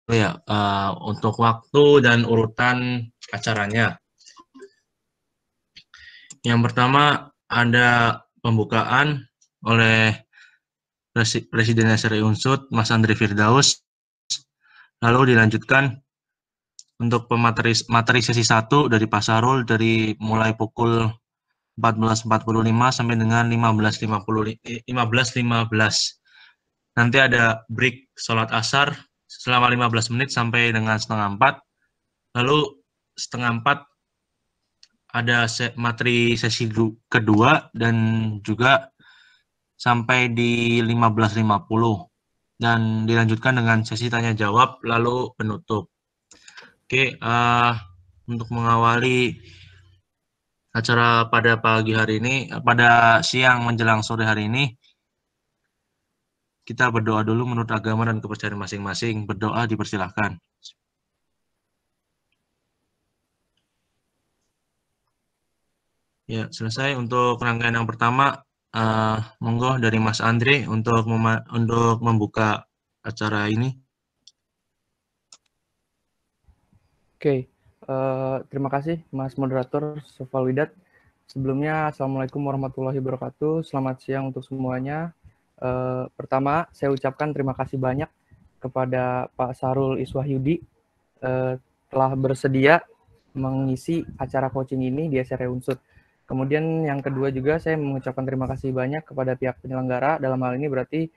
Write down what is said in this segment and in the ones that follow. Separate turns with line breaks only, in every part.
ya, untuk waktu dan urutan acaranya. Yang pertama ada pembukaan oleh Presiden SRI Unsud, Mas Andri Firdaus, lalu dilanjutkan untuk materi sesi 1 dari Pak Sarul dari mulai pukul 14.45 sampai dengan 15.15. Nanti ada break sholat asar selama 15 menit sampai dengan setengah 4. Lalu setengah 4 ada materi sesi kedua dan juga sampai di 15.50 dan dilanjutkan dengan sesi tanya jawab lalu penutup. Oke, untuk mengawali acara pada pagi hari ini, pada siang menjelang sore hari ini, kita berdoa dulu menurut agama dan kepercayaan masing-masing. Berdoa dipersilahkan. Ya, selesai untuk rangkaian yang pertama. Monggo dari Mas Andre untuk membuka acara ini.
Oke, terima kasih Mas Moderator Sofal Widat. Sebelumnya, Assalamualaikum warahmatullahi wabarakatuh. Selamat siang untuk semuanya. Pertama, saya ucapkan terima kasih banyak kepada Pak Sarul Iswahyudi telah bersedia mengisi acara coaching ini di SRI Unsud. Kemudian yang kedua juga saya mengucapkan terima kasih banyak kepada pihak penyelenggara, dalam hal ini berarti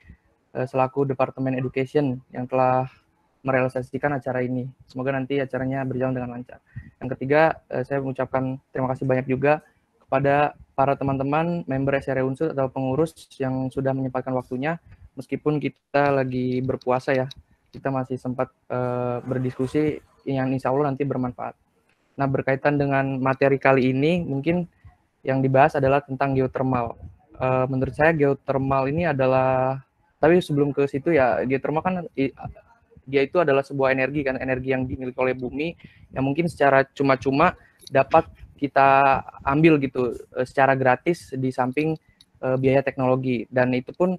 selaku Departemen Education yang telah merealisasikan acara ini. Semoga nanti acaranya berjalan dengan lancar. Yang ketiga, saya mengucapkan terima kasih banyak juga kepada para teman-teman member SRI Unsud atau pengurus yang sudah menyempatkan waktunya, meskipun kita lagi berpuasa ya, kita masih sempat berdiskusi yang insya Allah nanti bermanfaat. Nah, berkaitan dengan materi kali ini, mungkin yang dibahas adalah tentang geothermal. Menurut saya geothermal ini adalah, tapi sebelum ke situ ya, geothermal kan dia itu adalah sebuah energi kan, energi yang dimiliki oleh bumi yang mungkin secara cuma-cuma dapat kita ambil gitu secara gratis di samping biaya teknologi, dan itu pun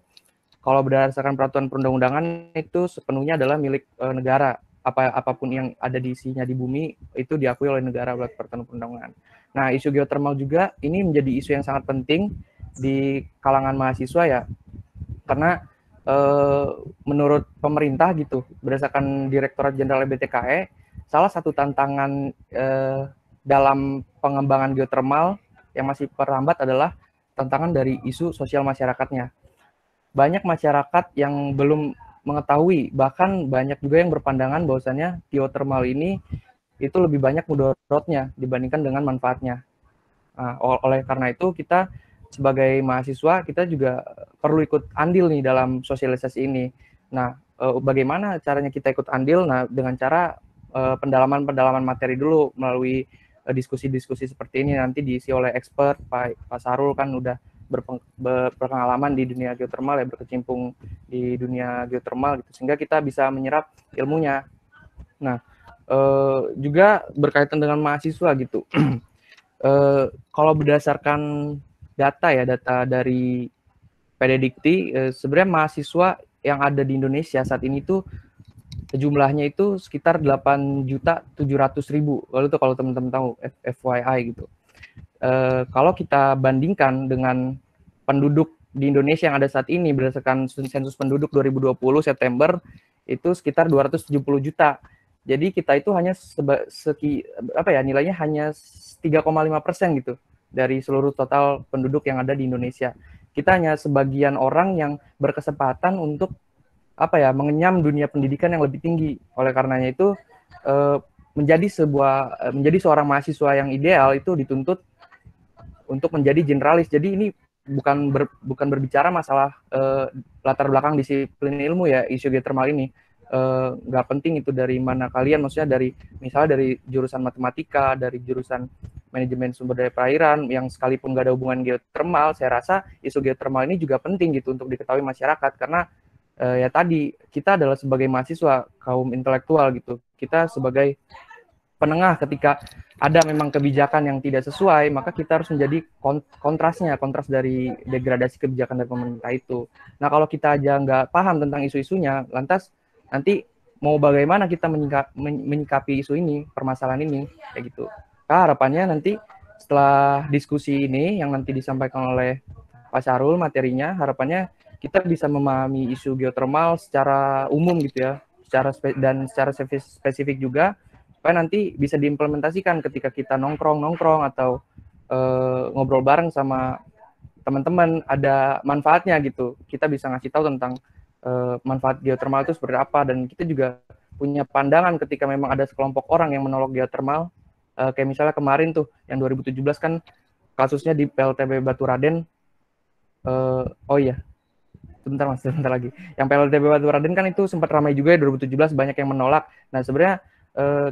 kalau berdasarkan peraturan perundang-undangan itu sepenuhnya adalah milik negara. Apapun yang ada di isinya di bumi itu diakui oleh negara oleh peraturan perundang-undangan. Nah, isu geothermal juga ini menjadi isu yang sangat penting di kalangan mahasiswa ya, karena menurut pemerintah gitu, berdasarkan Direktorat Jenderal BTKE, salah satu tantangan dalam pengembangan geothermal yang masih terhambat adalah tantangan dari isu sosial masyarakatnya. Banyak masyarakat yang belum mengetahui, bahkan banyak juga yang berpandangan bahwasannya geothermal ini itu lebih banyak mudaratnya dibandingkan dengan manfaatnya. Nah, oleh karena itu kita sebagai mahasiswa kita juga perlu ikut andil nih dalam sosialisasi ini. Nah, bagaimana caranya kita ikut andil? Nah, dengan cara pendalaman materi dulu melalui diskusi-diskusi seperti ini, nanti diisi oleh expert. Pak Sarul kan udah berpengalaman di dunia geothermal ya, berkecimpung di dunia geothermal gitu, sehingga kita bisa menyerap ilmunya. Nah, juga berkaitan dengan mahasiswa gitu. Kalau berdasarkan data dari PDDikti, sebenarnya mahasiswa yang ada di Indonesia saat ini tuh jumlahnya itu sekitar 8.700.000. Lalu tuh kalau teman-teman tahu, FYI gitu. Kalau kita bandingkan dengan penduduk di Indonesia yang ada saat ini berdasarkan sensus penduduk 2020 September itu sekitar 270 juta. Jadi kita itu hanya nilainya hanya 3,5% gitu dari seluruh total penduduk yang ada di Indonesia. Kita hanya sebagian orang yang berkesempatan untuk mengenyam dunia pendidikan yang lebih tinggi. Oleh karenanya itu menjadi seorang mahasiswa yang ideal itu dituntut untuk menjadi generalis. Jadi ini bukan berbicara masalah latar belakang disiplin ilmu ya, isu geothermal ini. Nggak penting itu dari mana kalian, maksudnya misalnya dari jurusan matematika, dari jurusan manajemen sumber daya perairan, yang sekalipun nggak ada hubungan geothermal, saya rasa isu geothermal ini juga penting gitu untuk diketahui masyarakat, karena ya tadi kita adalah sebagai mahasiswa kaum intelektual gitu, kita sebagai penengah ketika ada memang kebijakan yang tidak sesuai, maka kita harus menjadi kontras dari degradasi kebijakan dari pemerintah itu. Nah, kalau kita aja nggak paham tentang isu-isunya, lantas nanti mau bagaimana kita menyikapi isu ini, permasalahan ini, kayak gitu. Nah, harapannya nanti setelah diskusi ini yang nanti disampaikan oleh Pak Syahrul materinya, harapannya kita bisa memahami isu geothermal secara umum gitu ya, dan secara spesifik juga, supaya nanti bisa diimplementasikan ketika kita nongkrong atau ngobrol bareng sama teman-teman, ada manfaatnya gitu. Kita bisa ngasih tahu tentang manfaat geothermal itu seperti apa, dan kita juga punya pandangan ketika memang ada sekelompok orang yang menolak geothermal, kayak misalnya kemarin tuh yang 2017 kan kasusnya di PLTB Baturaden. Oh iya, sebentar lagi. Yang PLTB Baturaden kan itu sempat ramai juga ya 2017, banyak yang menolak. Nah sebenarnya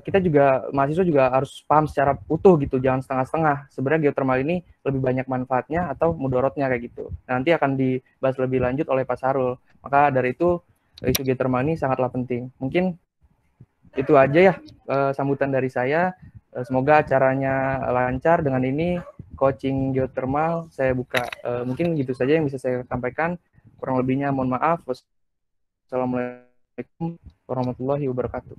kita juga, mahasiswa juga harus paham secara utuh gitu, jangan setengah-setengah. Sebenarnya geothermal ini lebih banyak manfaatnya atau mudorotnya kayak gitu. Nah, nanti akan dibahas lebih lanjut oleh Pak Sarul. Maka dari itu isu geothermal ini sangatlah penting. Mungkin itu aja ya sambutan dari saya. Semoga acaranya lancar. Dengan ini coaching geothermal saya buka. Mungkin gitu saja yang bisa saya sampaikan. Kurang lebihnya mohon maaf. Wassalamualaikum warahmatullahi wabarakatuh.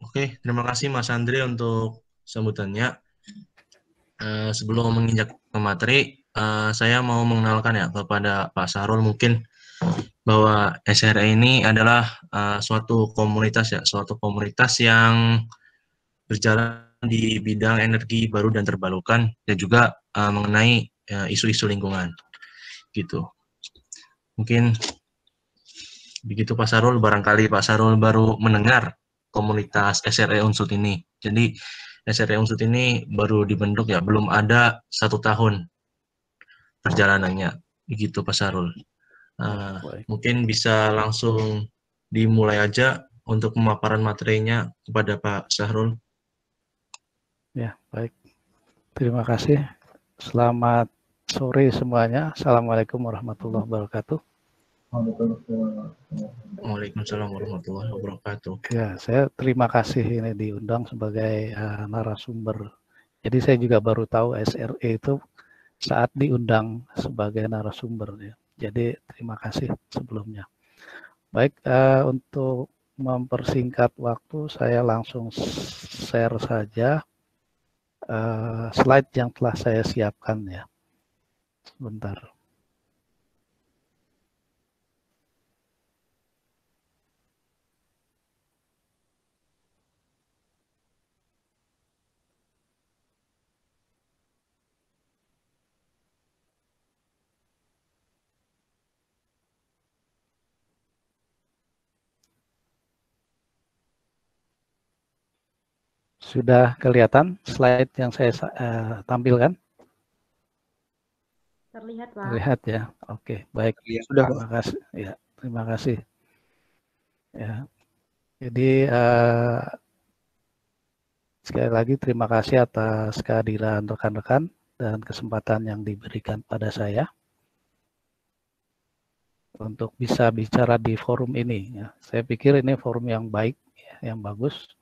Oke, terima kasih Mas Andri untuk sambutannya. Sebelum menginjak ke materi, saya mau mengenalkan ya kepada Pak Sarul mungkin bahwa SRE ini adalah suatu komunitas yang berjalan di bidang energi baru dan terbarukan, dan juga mengenai isu-isu lingkungan gitu. Mungkin begitu Pak Sarul, barangkali Pak Sarul baru mendengar komunitas SRE Unsut ini. Jadi SRE Unsut ini baru dibentuk ya, belum ada 1 tahun perjalanannya. Begitu Pak Sarul. Mungkin bisa langsung dimulai aja untuk pemaparan materinya kepada Pak Syahrul.
Ya, baik. Terima kasih. Selamat sore semuanya. Assalamualaikum warahmatullahi wabarakatuh.
Waalaikumsalam warahmatullahi wabarakatuh.
Ya, saya terima kasih ini diundang sebagai narasumber. Jadi saya juga baru tahu SRE itu saat diundang sebagai narasumber. Ya. Jadi terima kasih sebelumnya. Baik, untuk mempersingkat waktu, saya langsung share saja slide yang telah saya siapkan ya. Sebentar. Sudah kelihatan slide yang saya tampilkan?
Terlihat, Pak.
Terlihat ya. Oke, baik.
Ya, sudah,
terima kasih. Ya, terima kasih. Ya. Jadi sekali lagi terima kasih atas kehadiran rekan-rekan dan kesempatan yang diberikan pada saya untuk bisa bicara di forum ini. Ya. Saya pikir ini forum yang baik, ya, yang bagus.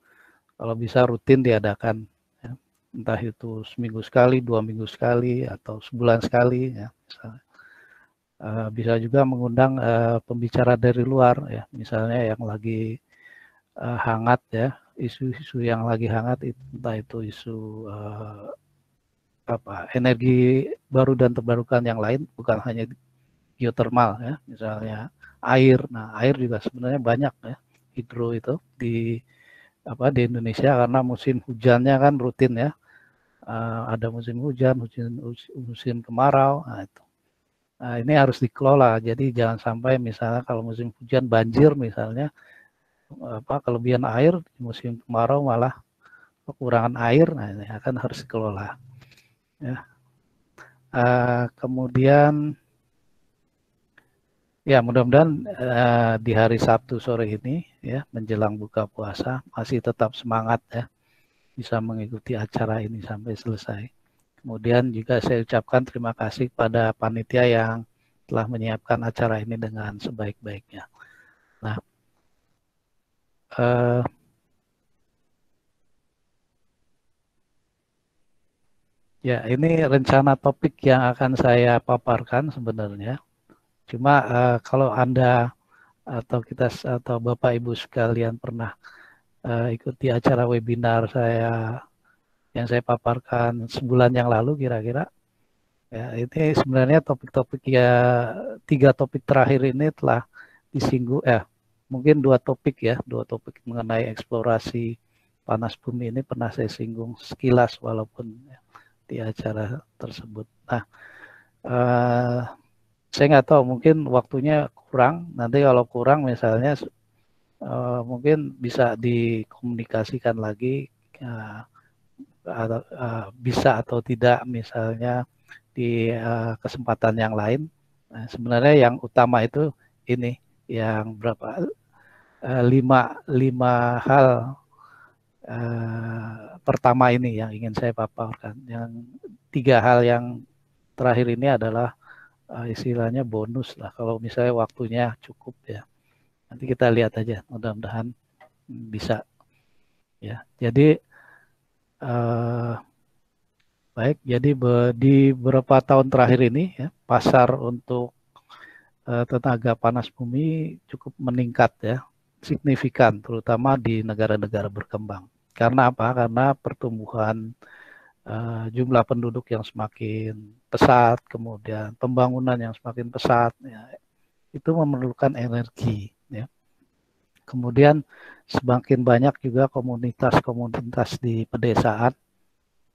Kalau bisa rutin diadakan, ya. Entah itu seminggu sekali, 2 minggu sekali, atau sebulan sekali. Ya, misalnya. Bisa juga mengundang pembicara dari luar, ya, misalnya yang lagi hangat, ya, isu-isu yang lagi hangat, entah itu isu energi baru dan terbarukan yang lain, bukan hanya geothermal, ya, misalnya air. Nah, air juga sebenarnya banyak, ya, hidro itu di Indonesia, karena musim hujannya kan rutin, ya. Ada musim hujan, musim kemarau. Nah, itu. Nah, ini harus dikelola. Jadi jangan sampai misalnya kalau musim hujan banjir misalnya, kelebihan air, di musim kemarau malah kekurangan air. Nah, ini akan harus dikelola. Ya. Kemudian Ya, mudah-mudahan di hari Sabtu sore ini ya menjelang buka puasa masih tetap semangat ya bisa mengikuti acara ini sampai selesai. Kemudian juga saya ucapkan terima kasih kepada panitia yang telah menyiapkan acara ini dengan sebaik-baiknya. Nah, ya ini rencana topik yang akan saya paparkan sebenarnya. Cuma kalau Anda atau kita atau Bapak Ibu sekalian pernah ikuti acara webinar saya yang saya paparkan sebulan yang lalu kira-kira, ya ini sebenarnya topik-topik ya 3 topik terakhir ini telah disinggung, mungkin 2 topik mengenai eksplorasi panas bumi ini pernah saya singgung sekilas walaupun ya, di acara tersebut. Nah, saya nggak tahu mungkin waktunya kurang. Nanti kalau kurang misalnya mungkin bisa dikomunikasikan lagi bisa atau tidak misalnya di kesempatan yang lain. Nah, sebenarnya yang utama itu ini yang berapa 5 hal pertama ini yang ingin saya paparkan. Yang 3 hal yang terakhir ini adalah istilahnya bonus lah kalau misalnya waktunya cukup ya. Nanti kita lihat aja, mudah-mudahan bisa ya. Jadi baik, jadi di beberapa tahun terakhir ini ya, pasar untuk tenaga panas bumi cukup meningkat ya, signifikan terutama di negara-negara berkembang. Karena apa? Karena pertumbuhan jumlah penduduk yang semakin pesat, kemudian pembangunan yang semakin pesat, ya, itu memerlukan energi. Ya. Kemudian semakin banyak juga komunitas-komunitas di pedesaan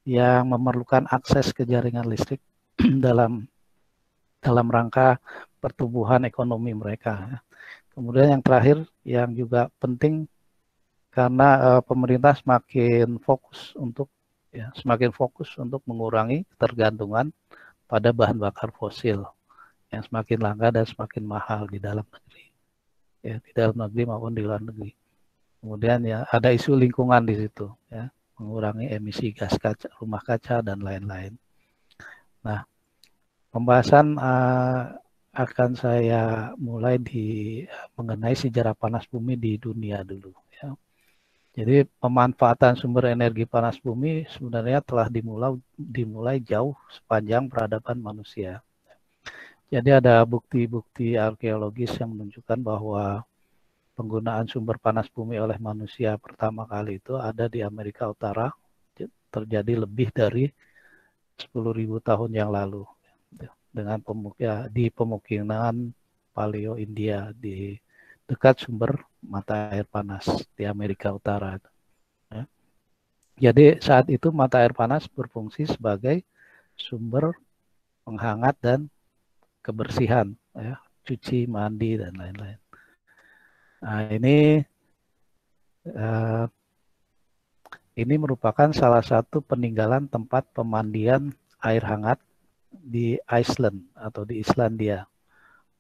yang memerlukan akses ke jaringan listrik dalam rangka pertumbuhan ekonomi mereka. Kemudian yang terakhir yang juga penting karena pemerintah semakin fokus untuk mengurangi ketergantungan pada bahan bakar fosil yang semakin langka dan semakin mahal di dalam negeri. Ya, di dalam negeri maupun di luar negeri. Kemudian ya ada isu lingkungan di situ, ya, mengurangi emisi gas rumah kaca dan lain-lain. Nah, pembahasan akan saya mulai mengenai sejarah panas bumi di dunia dulu. Ya. Jadi pemanfaatan sumber energi panas bumi sebenarnya telah dimulai jauh sepanjang peradaban manusia. Jadi ada bukti-bukti arkeologis yang menunjukkan bahwa penggunaan sumber panas bumi oleh manusia pertama kali itu ada di Amerika Utara, terjadi lebih dari 10.000 tahun yang lalu dengan di pemukiman Paleo India di dekat sumber mata air panas di Amerika Utara. Ya. Jadi saat itu mata air panas berfungsi sebagai sumber penghangat dan kebersihan, ya, cuci, mandi dan lain-lain. Nah, ini merupakan salah satu peninggalan tempat pemandian air hangat di Iceland atau di Islandia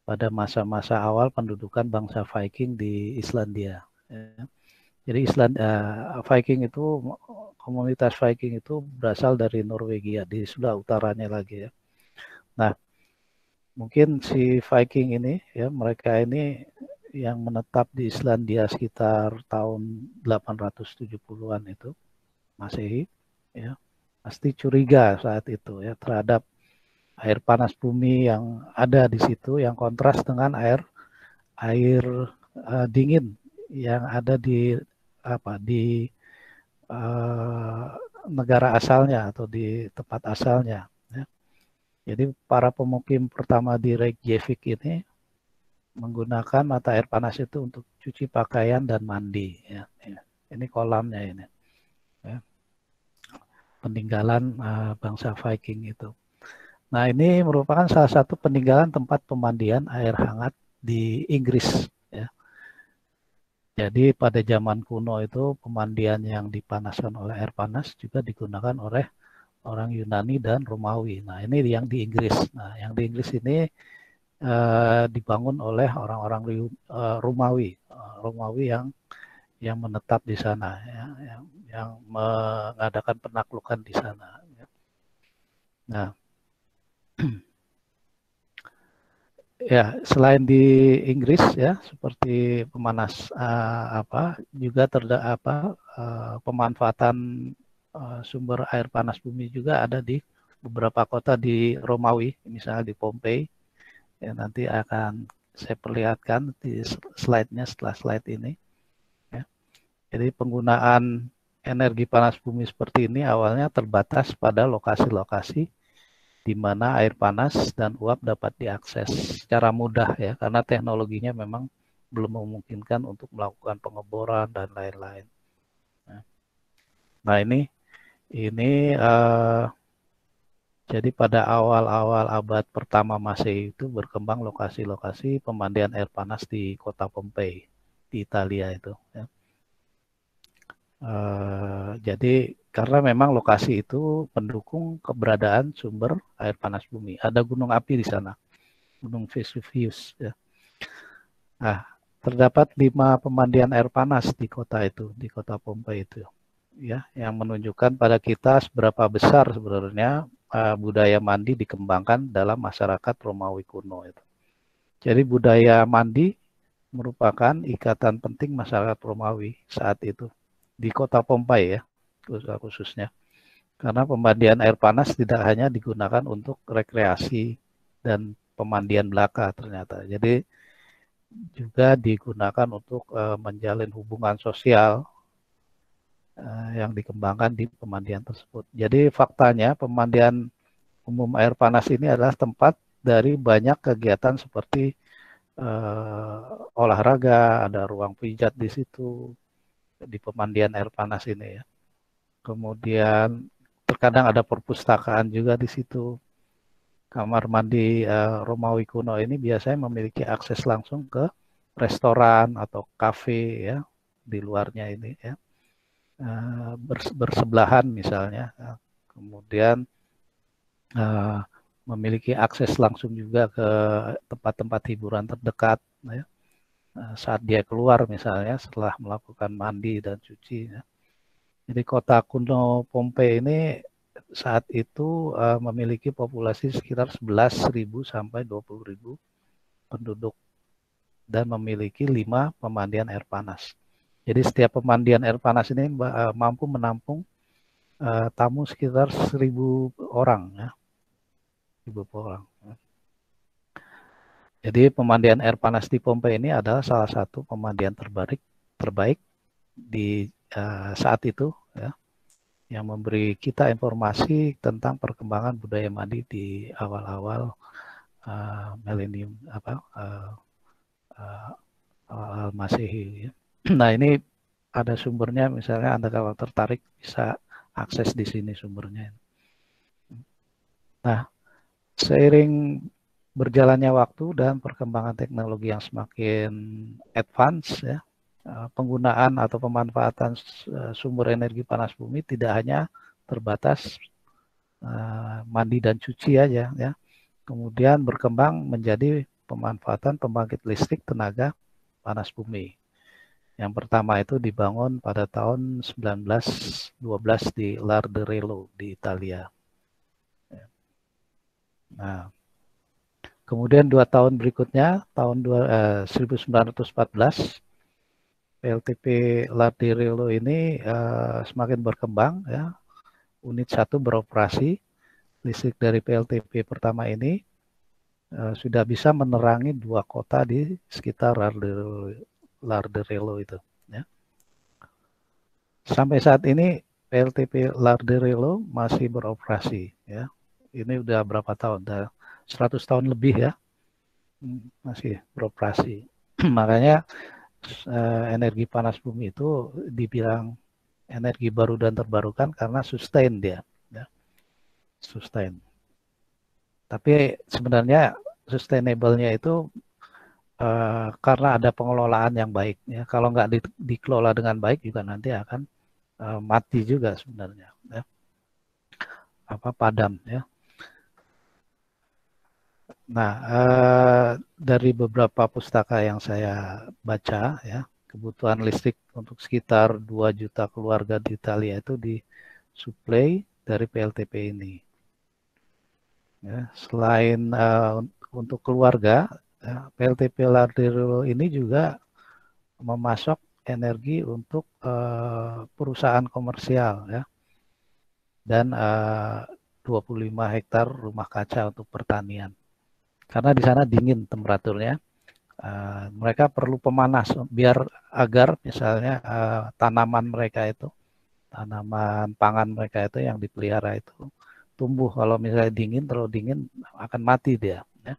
pada masa-masa awal pendudukan bangsa Viking di Islandia. Ya. Jadi Viking itu, komunitas Viking itu berasal dari Norwegia, di sebelah utaranya lagi ya. Nah, mungkin si Viking ini ya, mereka ini yang menetap di Islandia sekitar tahun 870-an itu Masehi, ya, pasti curiga saat itu ya terhadap air panas bumi yang ada di situ yang kontras dengan air dingin yang ada di negara asalnya atau di tempat asalnya. Ya. Jadi para pemukim pertama di Reykjavik ini menggunakan mata air panas itu untuk cuci pakaian dan mandi. Ya. Ini kolamnya ini. Ya. Peninggalan bangsa Viking itu. Nah, ini merupakan salah satu peninggalan tempat pemandian air hangat di Inggris. Ya. Jadi pada zaman kuno itu pemandian yang dipanaskan oleh air panas juga digunakan oleh orang Yunani dan Romawi. Nah, ini yang di Inggris. Nah, yang di Inggris ini dibangun oleh orang-orang Romawi yang menetap di sana, ya, yang mengadakan penaklukan di sana. Ya. Nah, ya selain di Inggris ya seperti pemanas juga pemanfaatan sumber air panas bumi juga ada di beberapa kota di Romawi, misalnya di Pompei. Ya, nanti akan saya perlihatkan di slide-nya setelah slide ini. Ya. Jadi penggunaan energi panas bumi seperti ini awalnya terbatas pada lokasi-lokasi di mana air panas dan uap dapat diakses secara mudah ya, karena teknologinya memang belum memungkinkan untuk melakukan pengeboran dan lain-lain. Nah ini jadi pada awal-awal abad pertama Masehi itu berkembang lokasi-lokasi pemandian air panas di kota Pompei di Italia itu. Ya. Jadi karena memang lokasi itu mendukung keberadaan sumber air panas bumi. Ada gunung api di sana, Gunung Vesuvius. Ya. Nah, terdapat 5 pemandian air panas di kota itu, di kota Pompei itu. Ya, yang menunjukkan pada kita seberapa besar sebenarnya budaya mandi dikembangkan dalam masyarakat Romawi kuno itu. Jadi budaya mandi merupakan ikatan penting masyarakat Romawi saat itu di kota Pompei ya khususnya. Karena pemandian air panas tidak hanya digunakan untuk rekreasi dan pemandian belaka ternyata. Jadi juga digunakan untuk menjalin hubungan sosial yang dikembangkan di pemandian tersebut. Jadi faktanya pemandian umum air panas ini adalah tempat dari banyak kegiatan seperti olahraga, ada ruang pijat di situ, di pemandian air panas ini ya. Kemudian terkadang ada perpustakaan juga di situ. Kamar mandi Romawi kuno ini biasanya memiliki akses langsung ke restoran atau kafe ya di luarnya ini ya. Bersebelahan misalnya, kemudian memiliki akses langsung juga ke tempat-tempat hiburan terdekat ya. Saat dia keluar misalnya setelah melakukan mandi dan cuci ya. Jadi kota kuno Pompei ini saat itu memiliki populasi sekitar 11.000 sampai 20.000 penduduk dan memiliki 5 pemandian air panas. Jadi setiap pemandian air panas ini mampu menampung tamu sekitar 1.000 orang ya. 1.000 orang. Jadi pemandian air panas di Pompei ini adalah salah satu pemandian terbaik di saat itu ya, yang memberi kita informasi tentang perkembangan budaya mandi di awal-awal milenium awal Masehi ya. Nah, ini ada sumbernya, misalnya Anda kalau tertarik bisa akses di sini sumbernya. Nah, seiring berjalannya waktu dan perkembangan teknologi yang semakin advance ya, penggunaan atau pemanfaatan sumber energi panas bumi tidak hanya terbatas mandi dan cuci aja ya. Kemudian berkembang menjadi pemanfaatan pembangkit listrik tenaga panas bumi. Yang pertama itu dibangun pada tahun 1912 di Larderello di Italia. Nah, kemudian 2 tahun berikutnya, tahun 1914, PLTP Larderello ini semakin berkembang. Ya. Unit 1 beroperasi. Listrik dari PLTP pertama ini sudah bisa menerangi 2 kota di sekitar Larderello itu. Ya. Sampai saat ini PLTP Larderello masih beroperasi. Ya. Ini udah berapa tahun? Udah 100 tahun lebih ya, masih beroperasi. Makanya energi panas bumi itu dibilang energi baru dan terbarukan karena sustain dia. Ya. Sustain. Tapi sebenarnya sustainable-nya itu karena ada pengelolaan yang baik. Ya. Kalau nggak dikelola dengan baik juga nanti akan mati juga sebenarnya. Ya. Padam ya. Nah, dari beberapa pustaka yang saya baca, ya, kebutuhan listrik untuk sekitar 2 juta keluarga di Italia itu disuplai dari PLTP ini. Ya, selain untuk keluarga, ya, PLTP Lardero ini juga memasok energi untuk perusahaan komersial, ya, dan 25 hektar rumah kaca untuk pertanian. Karena di sana dingin temperaturnya, mereka perlu pemanas biar agar misalnya tanaman mereka itu, tanaman pangan mereka itu yang dipelihara itu tumbuh. Kalau misalnya dingin, terlalu dingin akan mati dia. Ya.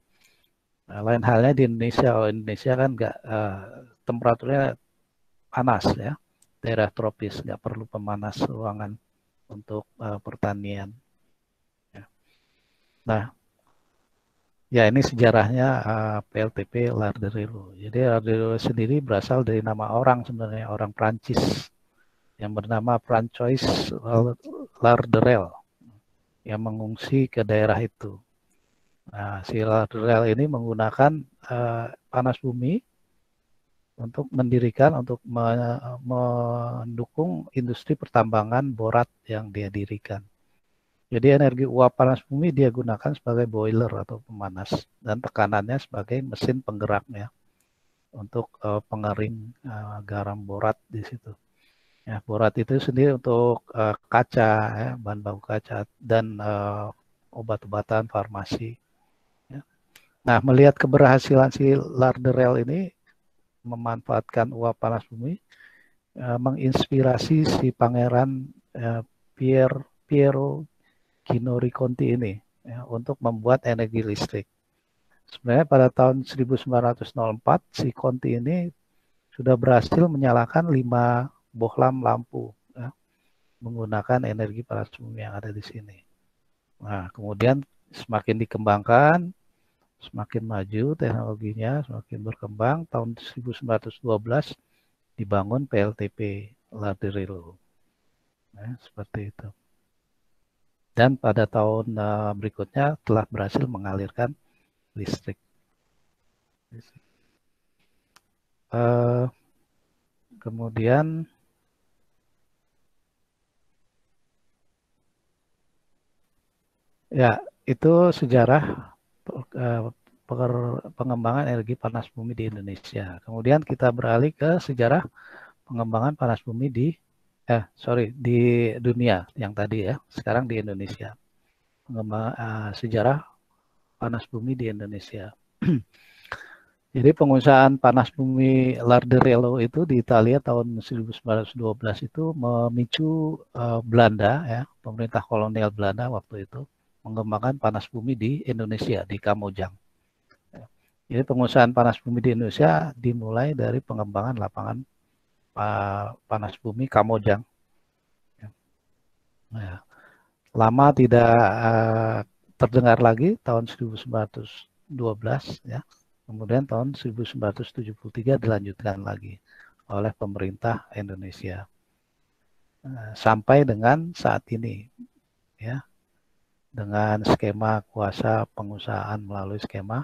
Nah, lain halnya di Indonesia, Indonesia kan nggak temperaturnya panas, ya, daerah tropis, nggak perlu pemanas ruangan untuk pertanian. Ya. Nah, ya ini sejarahnya PLTP Lardero. Jadi Lardero sendiri berasal dari nama orang, sebenarnya orang Prancis yang bernama Francois Larderel yang mengungsi ke daerah itu. Nah, si Larderel ini menggunakan panas bumi untuk mendirikan, untuk mendukung industri pertambangan borat yang dia dirikan. Jadi energi uap panas bumi dia gunakan sebagai boiler atau pemanas, dan tekanannya sebagai mesin penggeraknya untuk pengering garam borat di situ. Ya, borat itu sendiri untuk kaca, ya, bahan baku kaca, dan obat-obatan farmasi. Ya. Nah, melihat keberhasilan si Larderel ini memanfaatkan uap panas bumi, menginspirasi si Pangeran Piero Ginori Conti ini, ya, untuk membuat energi listrik. Sebenarnya pada tahun 1904 si Conti ini sudah berhasil menyalakan 5 bohlam lampu, ya, menggunakan energi panas bumi yang ada di sini. Nah, kemudian semakin dikembangkan, semakin maju teknologinya, semakin berkembang. Tahun 1912 dibangun PLTP Lardero. Nah, seperti itu. Dan pada tahun berikutnya telah berhasil mengalirkan listrik. Kemudian ya, itu sejarah pengembangan energi panas bumi di Indonesia. Kemudian kita beralih ke sejarah pengembangan panas bumi di dunia yang tadi, ya. Sekarang di Indonesia. Sejarah panas bumi di Indonesia. Jadi pengusahaan panas bumi Larderello itu di Italia tahun 1912 itu memicu Belanda, ya, pemerintah kolonial Belanda waktu itu mengembangkan panas bumi di Indonesia, di Kamojang. Jadi pengusahaan panas bumi di Indonesia dimulai dari pengembangan lapangan panas bumi Kamojang. Ya. Lama tidak terdengar lagi, tahun 1912, ya. Kemudian tahun 1973 dilanjutkan lagi oleh pemerintah Indonesia. Sampai dengan saat ini, ya, dengan skema kuasa pengusahaan melalui skema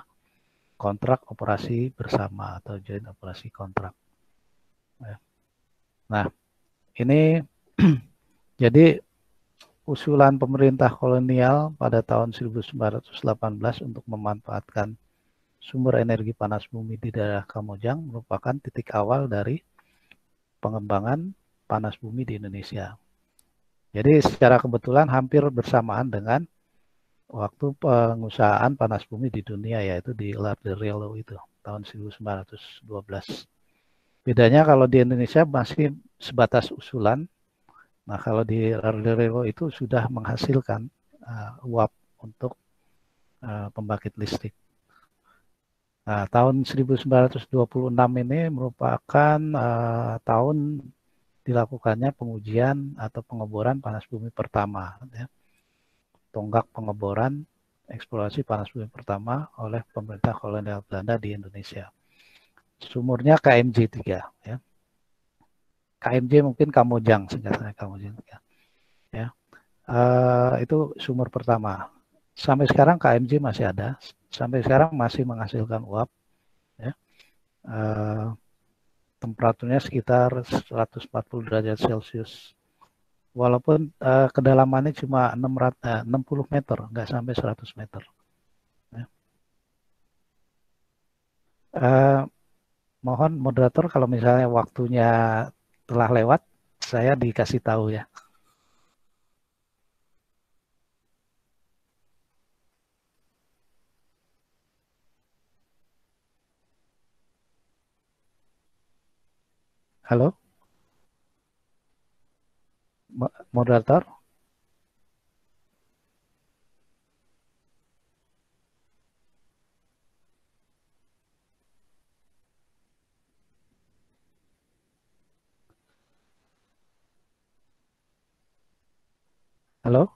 kontrak operasi bersama atau joint operasi kontrak. Nah, ini jadi usulan pemerintah kolonial pada tahun 1918 untuk memanfaatkan sumber energi panas bumi di daerah Kamojang merupakan titik awal dari pengembangan panas bumi di Indonesia. Jadi secara kebetulan hampir bersamaan dengan waktu pengusahaan panas bumi di dunia, yaitu di Lardero itu tahun 1912. Bedanya kalau di Indonesia masih sebatas usulan. Nah, kalau di Lardero itu sudah menghasilkan uap untuk pembangkit listrik. Nah, tahun 1926 ini merupakan tahun dilakukannya pengujian atau pengeboran panas bumi pertama, ya. Tonggak pengeboran eksplorasi panas bumi pertama oleh pemerintah kolonial Belanda di Indonesia. Sumurnya KMJ 3, ya. KMJ mungkin Kamojang, singkatannya Kamojang, ya. Itu sumur pertama. Sampai sekarang KMJ masih ada sampai sekarang masih menghasilkan uap. Ya. Temperaturnya sekitar 140 derajat Celcius. Walaupun kedalamannya cuma 60 meter, nggak sampai 100 meter. Ya. Mohon moderator kalau misalnya waktunya telah lewat, saya dikasih tahu ya. Halo? Moderator? Halo?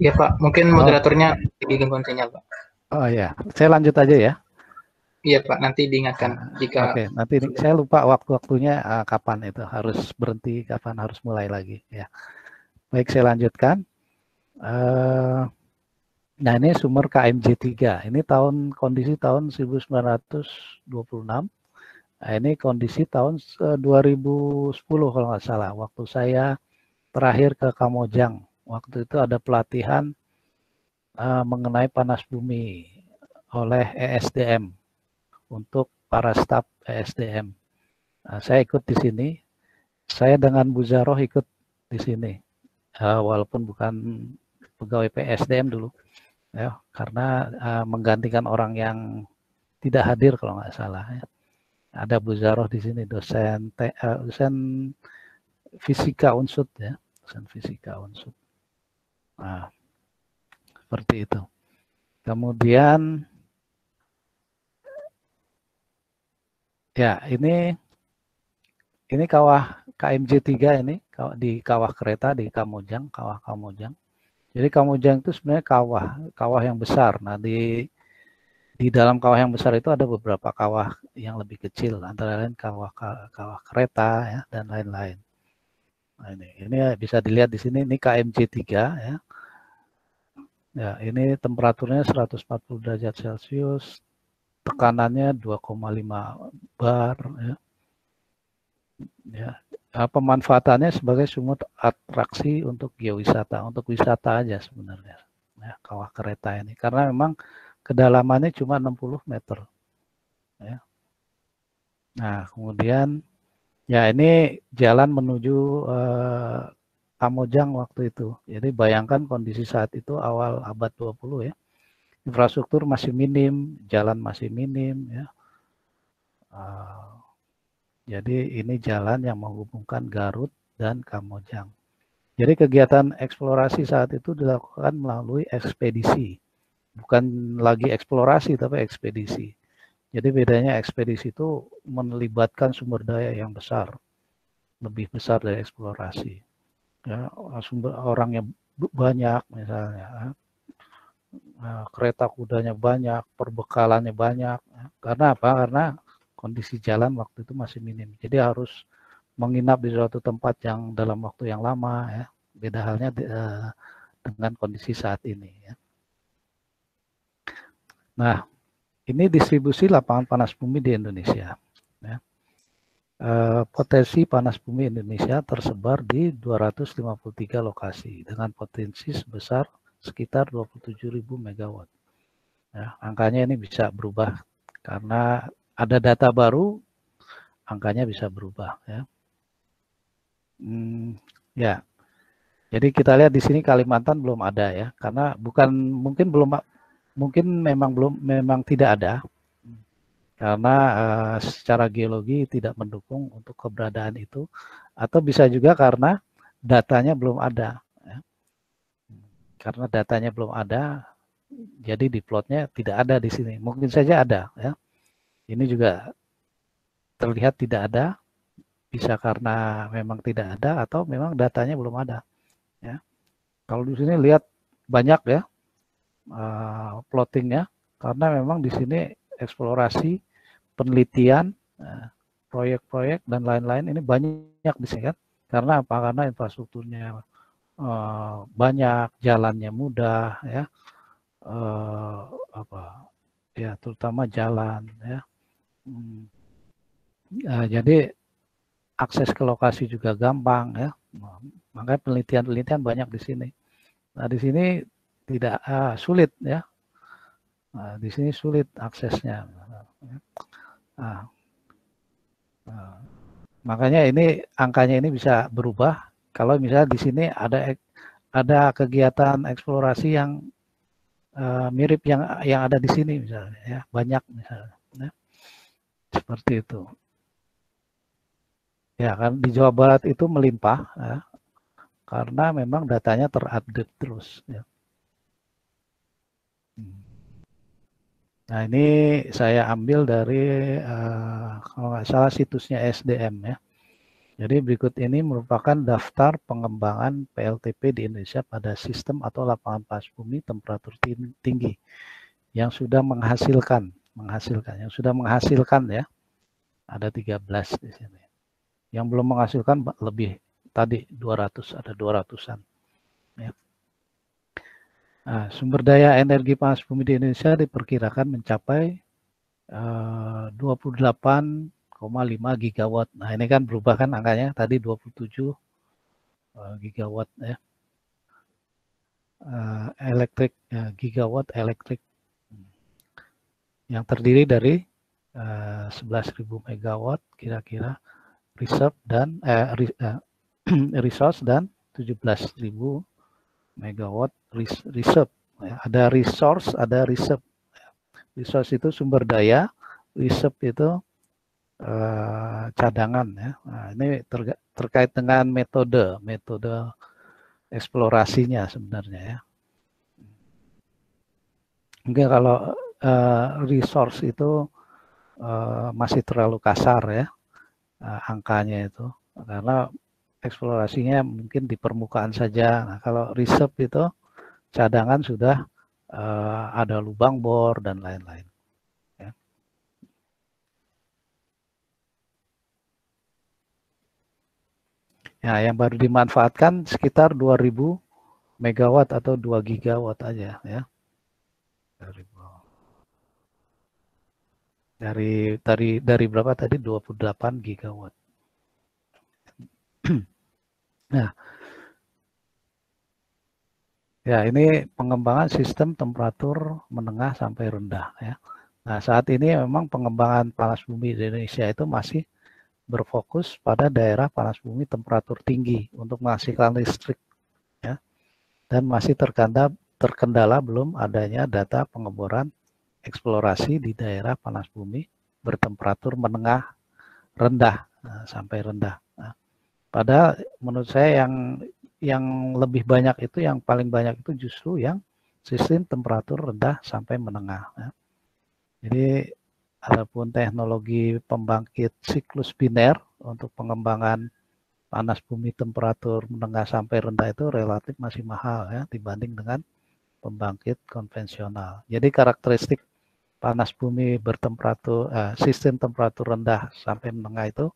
Iya Pak, mungkin moderatornya lagi gangguan sinyal Pak.
Oh ya, saya lanjut aja ya.
Iya Pak, nanti diingatkan jika.
Oke, nanti saya lupa waktu-waktunya kapan itu harus berhenti, kapan harus mulai lagi ya. Baik, saya lanjutkan. Nah, ini sumber KMJ3. Ini kondisi tahun 1926. Nah, ini kondisi tahun 2010 kalau nggak salah. Waktu saya terakhir ke Kamojang. Waktu itu ada pelatihan mengenai panas bumi oleh ESDM untuk para staf ESDM. Nah, saya ikut di sini. Saya dengan Bu Zaroh ikut di sini, walaupun bukan pegawai PSDM dulu, ya, karena menggantikan orang yang tidak hadir kalau nggak salah. Ya. Ada Bu Zaroh di sini, dosen fisika Unsud ya, dosen fisika Unsud. Nah, seperti itu. Kemudian ya ini kawah KMJ3 ini di kawah kereta di Kamojang, kawah Kamojang. Jadi Kamojang itu sebenarnya kawah yang besar. Nah, di dalam kawah yang besar itu ada beberapa kawah yang lebih kecil, antara lain kawah kereta ya dan lain-lain. Nah, ini bisa dilihat di sini, ini KMJ3 ya. Ya, ini temperaturnya 140 derajat Celcius, tekanannya 2,5 bar ya. Ya, pemanfaatannya sebagai sumber atraksi untuk geowisata, untuk wisata aja sebenarnya. Ya, kawah kereta ini karena memang kedalamannya cuma 60 meter. Ya. Nah, kemudian ya ini jalan menuju Kamojang waktu itu. Jadi bayangkan kondisi saat itu awal abad 20 ya. Infrastruktur masih minim, jalan masih minim ya. Jadi ini jalan yang menghubungkan Garut dan Kamojang. Jadi kegiatan eksplorasi saat itu dilakukan melalui ekspedisi. Bukan lagi eksplorasi tapi ekspedisi. Jadi bedanya ekspedisi itu melibatkan sumber daya yang besar. Lebih besar dari eksplorasi. Ya, sumber orangnya banyak misalnya. Kereta kudanya banyak, perbekalannya banyak. Karena apa? Karena kondisi jalan waktu itu masih minim. Jadi harus menginap di suatu tempat yang dalam waktu yang lama ya. Beda halnya dengan kondisi saat ini ya. Nah, ini distribusi lapangan panas bumi di Indonesia. Ya. Potensi panas bumi Indonesia tersebar di 253 lokasi dengan potensi sebesar sekitar 27.000 megawatt. Ya, angkanya ini bisa berubah karena ada data baru, angkanya bisa berubah ya. Ya, jadi kita lihat di sini Kalimantan belum ada ya, karena memang tidak ada, karena secara geologi tidak mendukung untuk keberadaan itu, atau bisa juga karena datanya belum ada. Ya. Karena datanya belum ada, jadi di plotnya tidak ada di sini. Mungkin saja ada ya. Ini juga terlihat tidak ada, bisa karena memang tidak ada atau memang datanya belum ada. Ya. Kalau di sini lihat banyak ya plottingnya, karena memang di sini eksplorasi, penelitian, proyek-proyek dan lain-lain ini banyak di sini kan. Karena apa? Karena infrastrukturnya banyak, jalannya mudah, ya, ya terutama jalan ya. Jadi akses ke lokasi juga gampang ya. Makanya penelitian-penelitian banyak di sini. Nah di sini tidak sulit ya. Nah, di sini sulit aksesnya. Makanya ini angkanya ini bisa berubah kalau misalnya di sini ada kegiatan eksplorasi yang mirip yang ada di sini misalnya ya, banyak misalnya ya. Seperti itu. Ya kan di Jawa Barat itu melimpah ya, karena memang datanya terupdate terus ya. Nah ini saya ambil dari kalau nggak salah situsnya SDM ya. Jadi berikut ini merupakan daftar pengembangan PLTP di Indonesia pada sistem atau lapangan panas bumi temperatur tinggi yang sudah menghasilkan ya. Ada 13 di sini. Yang belum menghasilkan lebih tadi 200, ada 200-an. Ya. Nah, sumber daya energi panas bumi di Indonesia diperkirakan mencapai 28,5 gigawatt. Nah, ini kan berubah kan angkanya tadi 27 gigawatt ya. Gigawatt elektrik yang terdiri dari 11.000 megawatt kira-kira reserve dan resource dan 17.000 megawatt reserve. Ya, ada resource, ada reserve. Resource itu sumber daya, reserve itu cadangan ya. Nah, ini terkait dengan metode eksplorasinya sebenarnya ya. Mungkin kalau resource itu masih terlalu kasar ya angkanya itu, karena eksplorasinya mungkin di permukaan saja. Nah, kalau reserve itu cadangan sudah ada lubang bor dan lain-lain. Ya. Ya, yang baru dimanfaatkan sekitar 2.000 megawatt atau 2 gigawatt aja ya. Dari berapa tadi 28 gigawatt. Nah, ya ini pengembangan sistem temperatur menengah sampai rendah ya. Nah, saat ini memang pengembangan panas bumi di Indonesia itu masih berfokus pada daerah panas bumi temperatur tinggi untuk menghasilkan listrik ya. Dan masih terkendala belum adanya data pengeboran eksplorasi di daerah panas bumi bertemperatur menengah rendah sampai rendah. Nah, padahal menurut saya yang lebih banyak itu, yang paling banyak itu justru yang sistem temperatur rendah sampai menengah. Ya. Jadi adapun teknologi pembangkit siklus biner untuk pengembangan panas bumi temperatur menengah sampai rendah itu relatif masih mahal ya dibanding dengan pembangkit konvensional. Jadi karakteristik panas bumi bertemperatur sistem temperatur rendah sampai menengah itu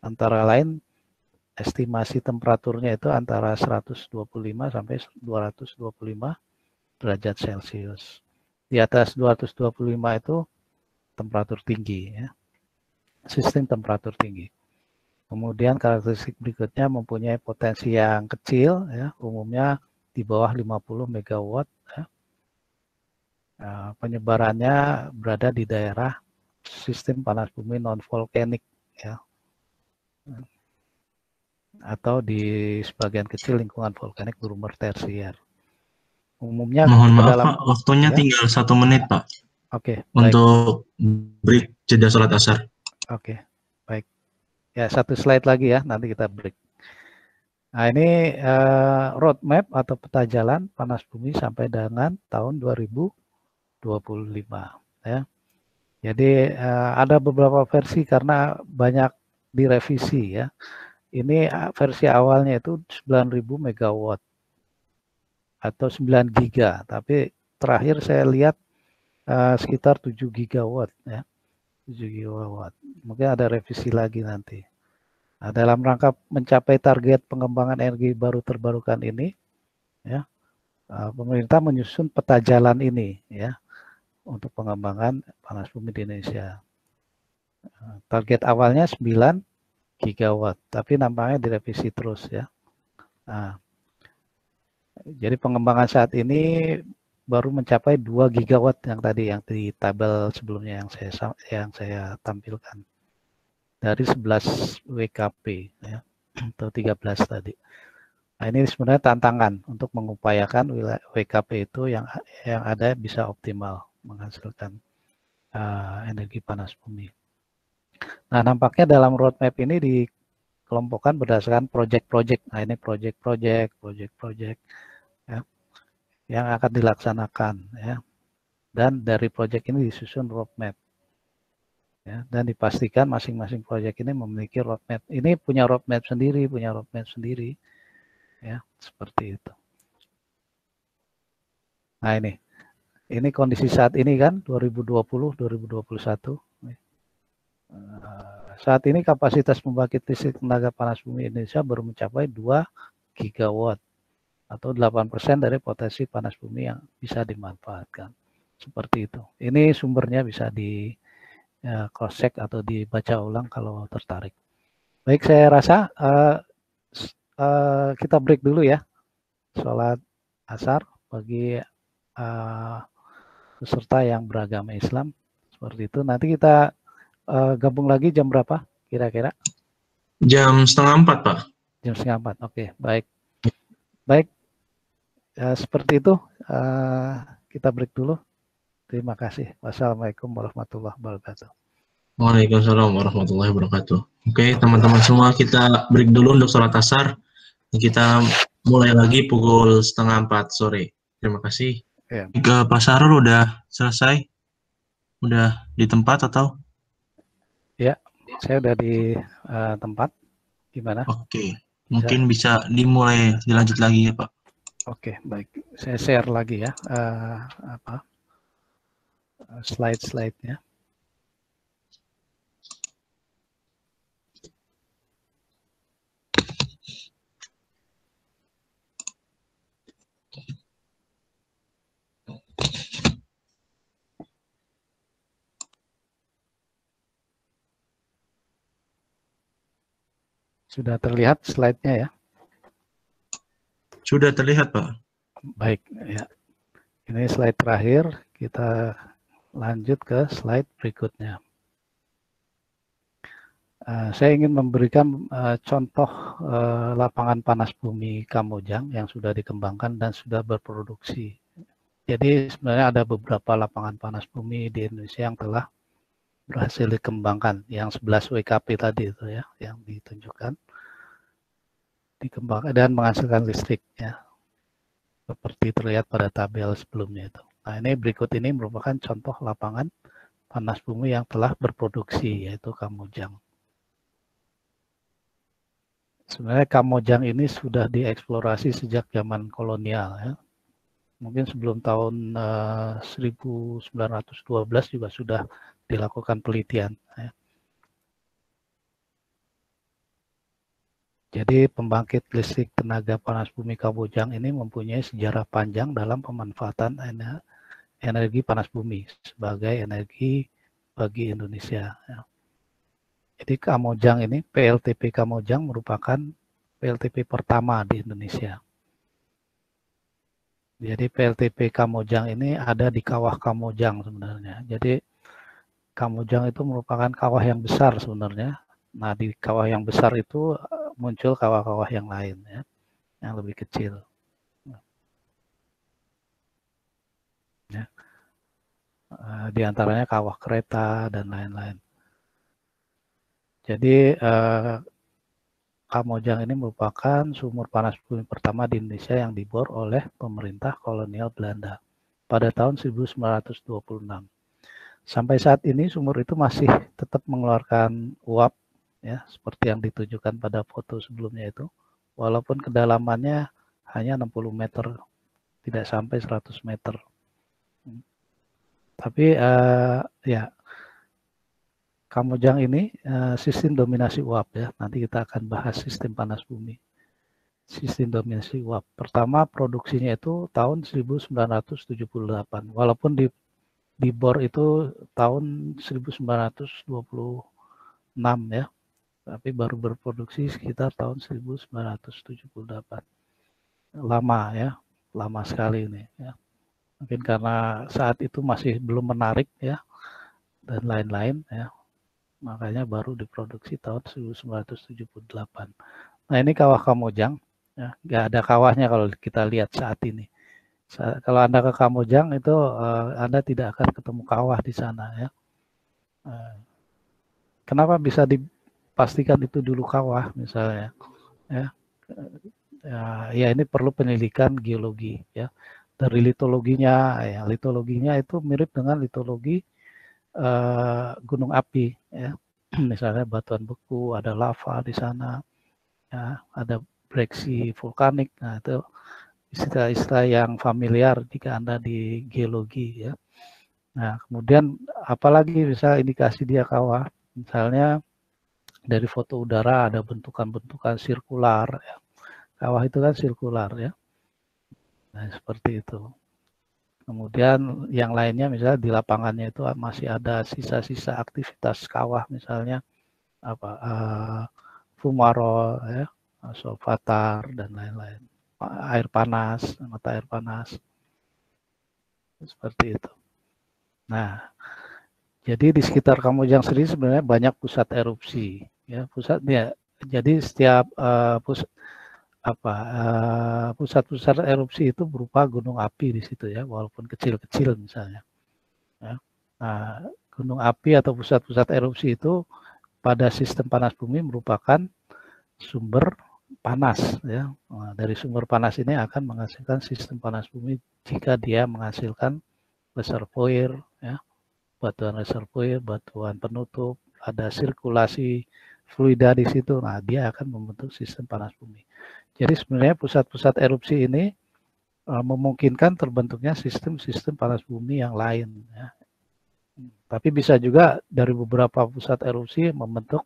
antara lain estimasi temperaturnya itu antara 125 sampai 225 derajat Celcius. Di atas 225 itu temperatur tinggi ya. Sistem temperatur tinggi. Kemudian karakteristik berikutnya mempunyai potensi yang kecil ya, umumnya di bawah 50 megawatt ya. Penyebarannya berada di daerah sistem panas bumi non-volkanik ya, atau di sebagian kecil lingkungan volkanik berumur tersier. Umumnya
mohon maaf Pak, waktunya ya? Tinggal 1 menit Pak.
Oke.
Untuk break jeda sholat asar.
Oke, baik. Ya 1 slide lagi ya, nanti kita break. Nah ini roadmap atau peta jalan panas bumi sampai dengan tahun 2025 ya. Jadi ada beberapa versi karena banyak direvisi ya. Ini versi awalnya itu 9.000 megawatt atau 9 giga, tapi terakhir saya lihat sekitar 7 gigawatt ya. 7 gigawatt. Mungkin ada revisi lagi nanti. Nah, dalam rangka mencapai target pengembangan energi baru terbarukan ini ya, pemerintah menyusun peta jalan ini ya untuk pengembangan panas bumi di Indonesia. Target awalnya 9 gigawatt, tapi nampaknya direvisi terus ya. Nah, jadi pengembangan saat ini baru mencapai 2 gigawatt yang tadi yang di tabel sebelumnya yang saya tampilkan. Dari 11 WKP ya, atau 13 tadi. Nah, ini sebenarnya tantangan untuk mengupayakan WKP itu yang ada bisa optimal menghasilkan energi panas bumi. Nah, nampaknya dalam roadmap ini dikelompokkan berdasarkan project-project. Nah, ini project-project ya, yang akan dilaksanakan ya. Dan dari project ini disusun roadmap. Ya, dan dipastikan masing-masing project ini memiliki roadmap. Ini punya roadmap sendiri, ya, seperti itu. Nah, ini kondisi saat ini kan 2020-2021. Saat ini kapasitas pembangkit listrik tenaga panas bumi Indonesia baru mencapai 2 gigawatt atau 8% dari potensi panas bumi yang bisa dimanfaatkan. Seperti itu. Ini sumbernya bisa di cross check atau dibaca ulang kalau tertarik. Baik, saya rasa kita break dulu ya. Sholat asar bagi peserta yang beragama Islam seperti itu. Nanti kita gabung lagi jam berapa kira-kira?
Jam 3:30, Pak.
Jam 3:30. Oke, baik. Baik, seperti itu. Kita break dulu. Terima kasih. Wassalamualaikum warahmatullahi wabarakatuh.
Waalaikumsalam warahmatullahi wabarakatuh. Oke, teman-teman semua, kita break dulu untuk sholat asar. Kita mulai lagi pukul 3:30 sore. Terima kasih.
Ya.
Pak Sarul udah selesai? Udah di tempat atau?
Ya, saya udah di tempat. Gimana?
Oke, mungkin bisa dimulai dilanjut lagi ya, Pak.
Oke, baik. Saya share lagi ya slide-slide-nya. Sudah terlihat slide-nya ya?
Sudah terlihat, Pak.
Baik, ya. Ini slide terakhir, kita lanjut ke slide berikutnya. Saya ingin memberikan contoh lapangan panas bumi Kamojang yang sudah dikembangkan dan sudah berproduksi. Jadi sebenarnya ada beberapa lapangan panas bumi di Indonesia yang telah berhasil dikembangkan, yang 11 WKP tadi itu ya, yang ditunjukkan, dikembangkan dan menghasilkan listrik ya, seperti terlihat pada tabel sebelumnya itu. Nah, ini berikut ini merupakan contoh lapangan panas bumi yang telah berproduksi, yaitu Kamojang. Sebenarnya Kamojang ini sudah dieksplorasi sejak zaman kolonial ya. Mungkin sebelum tahun 1912 juga sudah dilakukan penelitian. Ya. Jadi pembangkit listrik tenaga panas bumi Kamojang ini mempunyai sejarah panjang dalam pemanfaatan energi panas bumi sebagai energi bagi Indonesia. Ya. Jadi Kamojang ini, PLTP Kamojang merupakan PLTP pertama di Indonesia. Jadi PLTP Kamojang ini ada di kawah Kamojang sebenarnya. Jadi Kamojang itu merupakan kawah yang besar sebenarnya. Nah, di kawah yang besar itu muncul kawah-kawah yang lain ya, yang lebih kecil. Ya. Di antaranya kawah kereta dan lain-lain. Jadi Kamojang ini merupakan sumur panas bumi pertama di Indonesia yang dibor oleh pemerintah kolonial Belanda pada tahun 1926. Sampai saat ini sumur itu masih tetap mengeluarkan uap ya, seperti yang ditunjukkan pada foto sebelumnya itu, walaupun kedalamannya hanya 60 meter, tidak sampai 100 meter. Tapi ya, Kamojang ini sistem dominasi uap ya. Nanti kita akan bahas sistem panas bumi. sistem dominasi uap. Pertama produksinya itu tahun 1978, walaupun di BOR itu tahun 1926 ya, tapi baru berproduksi sekitar tahun 1978. Lama ya, lama sekali ini ya. Mungkin karena saat itu masih belum menarik ya, dan lain-lain ya, makanya baru diproduksi tahun 1978. Nah ini kawah Kamojang, ya, nggak ada kawahnya kalau kita lihat saat ini. Kalau Anda ke Kamojang itu Anda tidak akan ketemu kawah di sana ya. Kenapa bisa dipastikan itu dulu kawah misalnya? Ya ini perlu penyelidikan geologi ya. Dari litologinya, ya litologinya itu mirip dengan litologi gunung api ya. Misalnya batuan beku, ada lava di sana, ya, ada breksi vulkanik. Nah itu istilah-istilah yang familiar jika Anda di geologi ya. Nah, kemudian apalagi bisa indikasi dia kawah. Misalnya dari foto udara ada bentukan-bentukan sirkular ya. Kawah itu kan sirkular ya. Nah, seperti itu. Kemudian yang lainnya misalnya di lapangannya itu masih ada sisa-sisa aktivitas kawah misalnya apa fumarole ya, solvatar dan lain-lain. Air panas, mata air panas. Seperti itu. Nah, jadi di sekitar Kamojang sendiri sebenarnya banyak pusat erupsi, ya pusatnya. Jadi setiap pusat-pusat erupsi itu berupa gunung api di situ ya, walaupun kecil-kecil misalnya. Ya. Nah, gunung api atau pusat-pusat erupsi itu pada sistem panas bumi merupakan sumber panas ya. Nah, dari sumber panas ini akan menghasilkan sistem panas bumi jika dia menghasilkan reservoir ya, batuan reservoir, batuan penutup, ada sirkulasi fluida di situ. Nah, dia akan membentuk sistem panas bumi. Jadi sebenarnya pusat-pusat erupsi ini memungkinkan terbentuknya sistem-sistem panas bumi yang lain ya. Tapi bisa juga dari beberapa pusat erupsi membentuk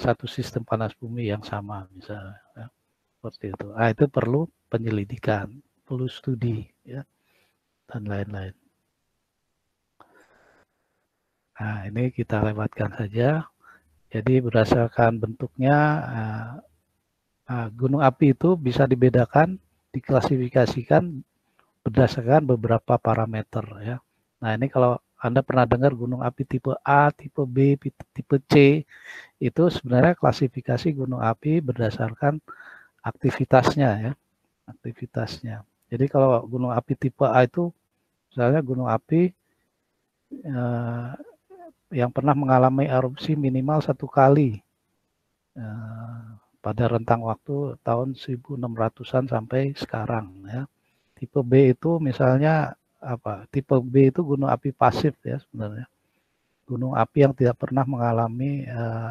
satu sistem panas bumi yang sama misalnya ya. Seperti itu. Nah, itu perlu penyelidikan, perlu studi ya, dan lain-lain. Nah, ini kita lewatkan saja. Jadi berdasarkan bentuknya gunung api itu bisa dibedakan, diklasifikasikan berdasarkan beberapa parameter ya. Nah, ini kalau Anda pernah dengar gunung api tipe A, tipe B, tipe C, itu sebenarnya klasifikasi gunung api berdasarkan aktivitasnya ya, aktivitasnya. Jadi kalau gunung api tipe A itu misalnya gunung api yang pernah mengalami erupsi minimal 1 kali pada rentang waktu tahun 1600-an sampai sekarang ya. Tipe B itu misalnya apa? Tipe B itu gunung api pasif ya sebenarnya. Gunung api yang tidak pernah mengalami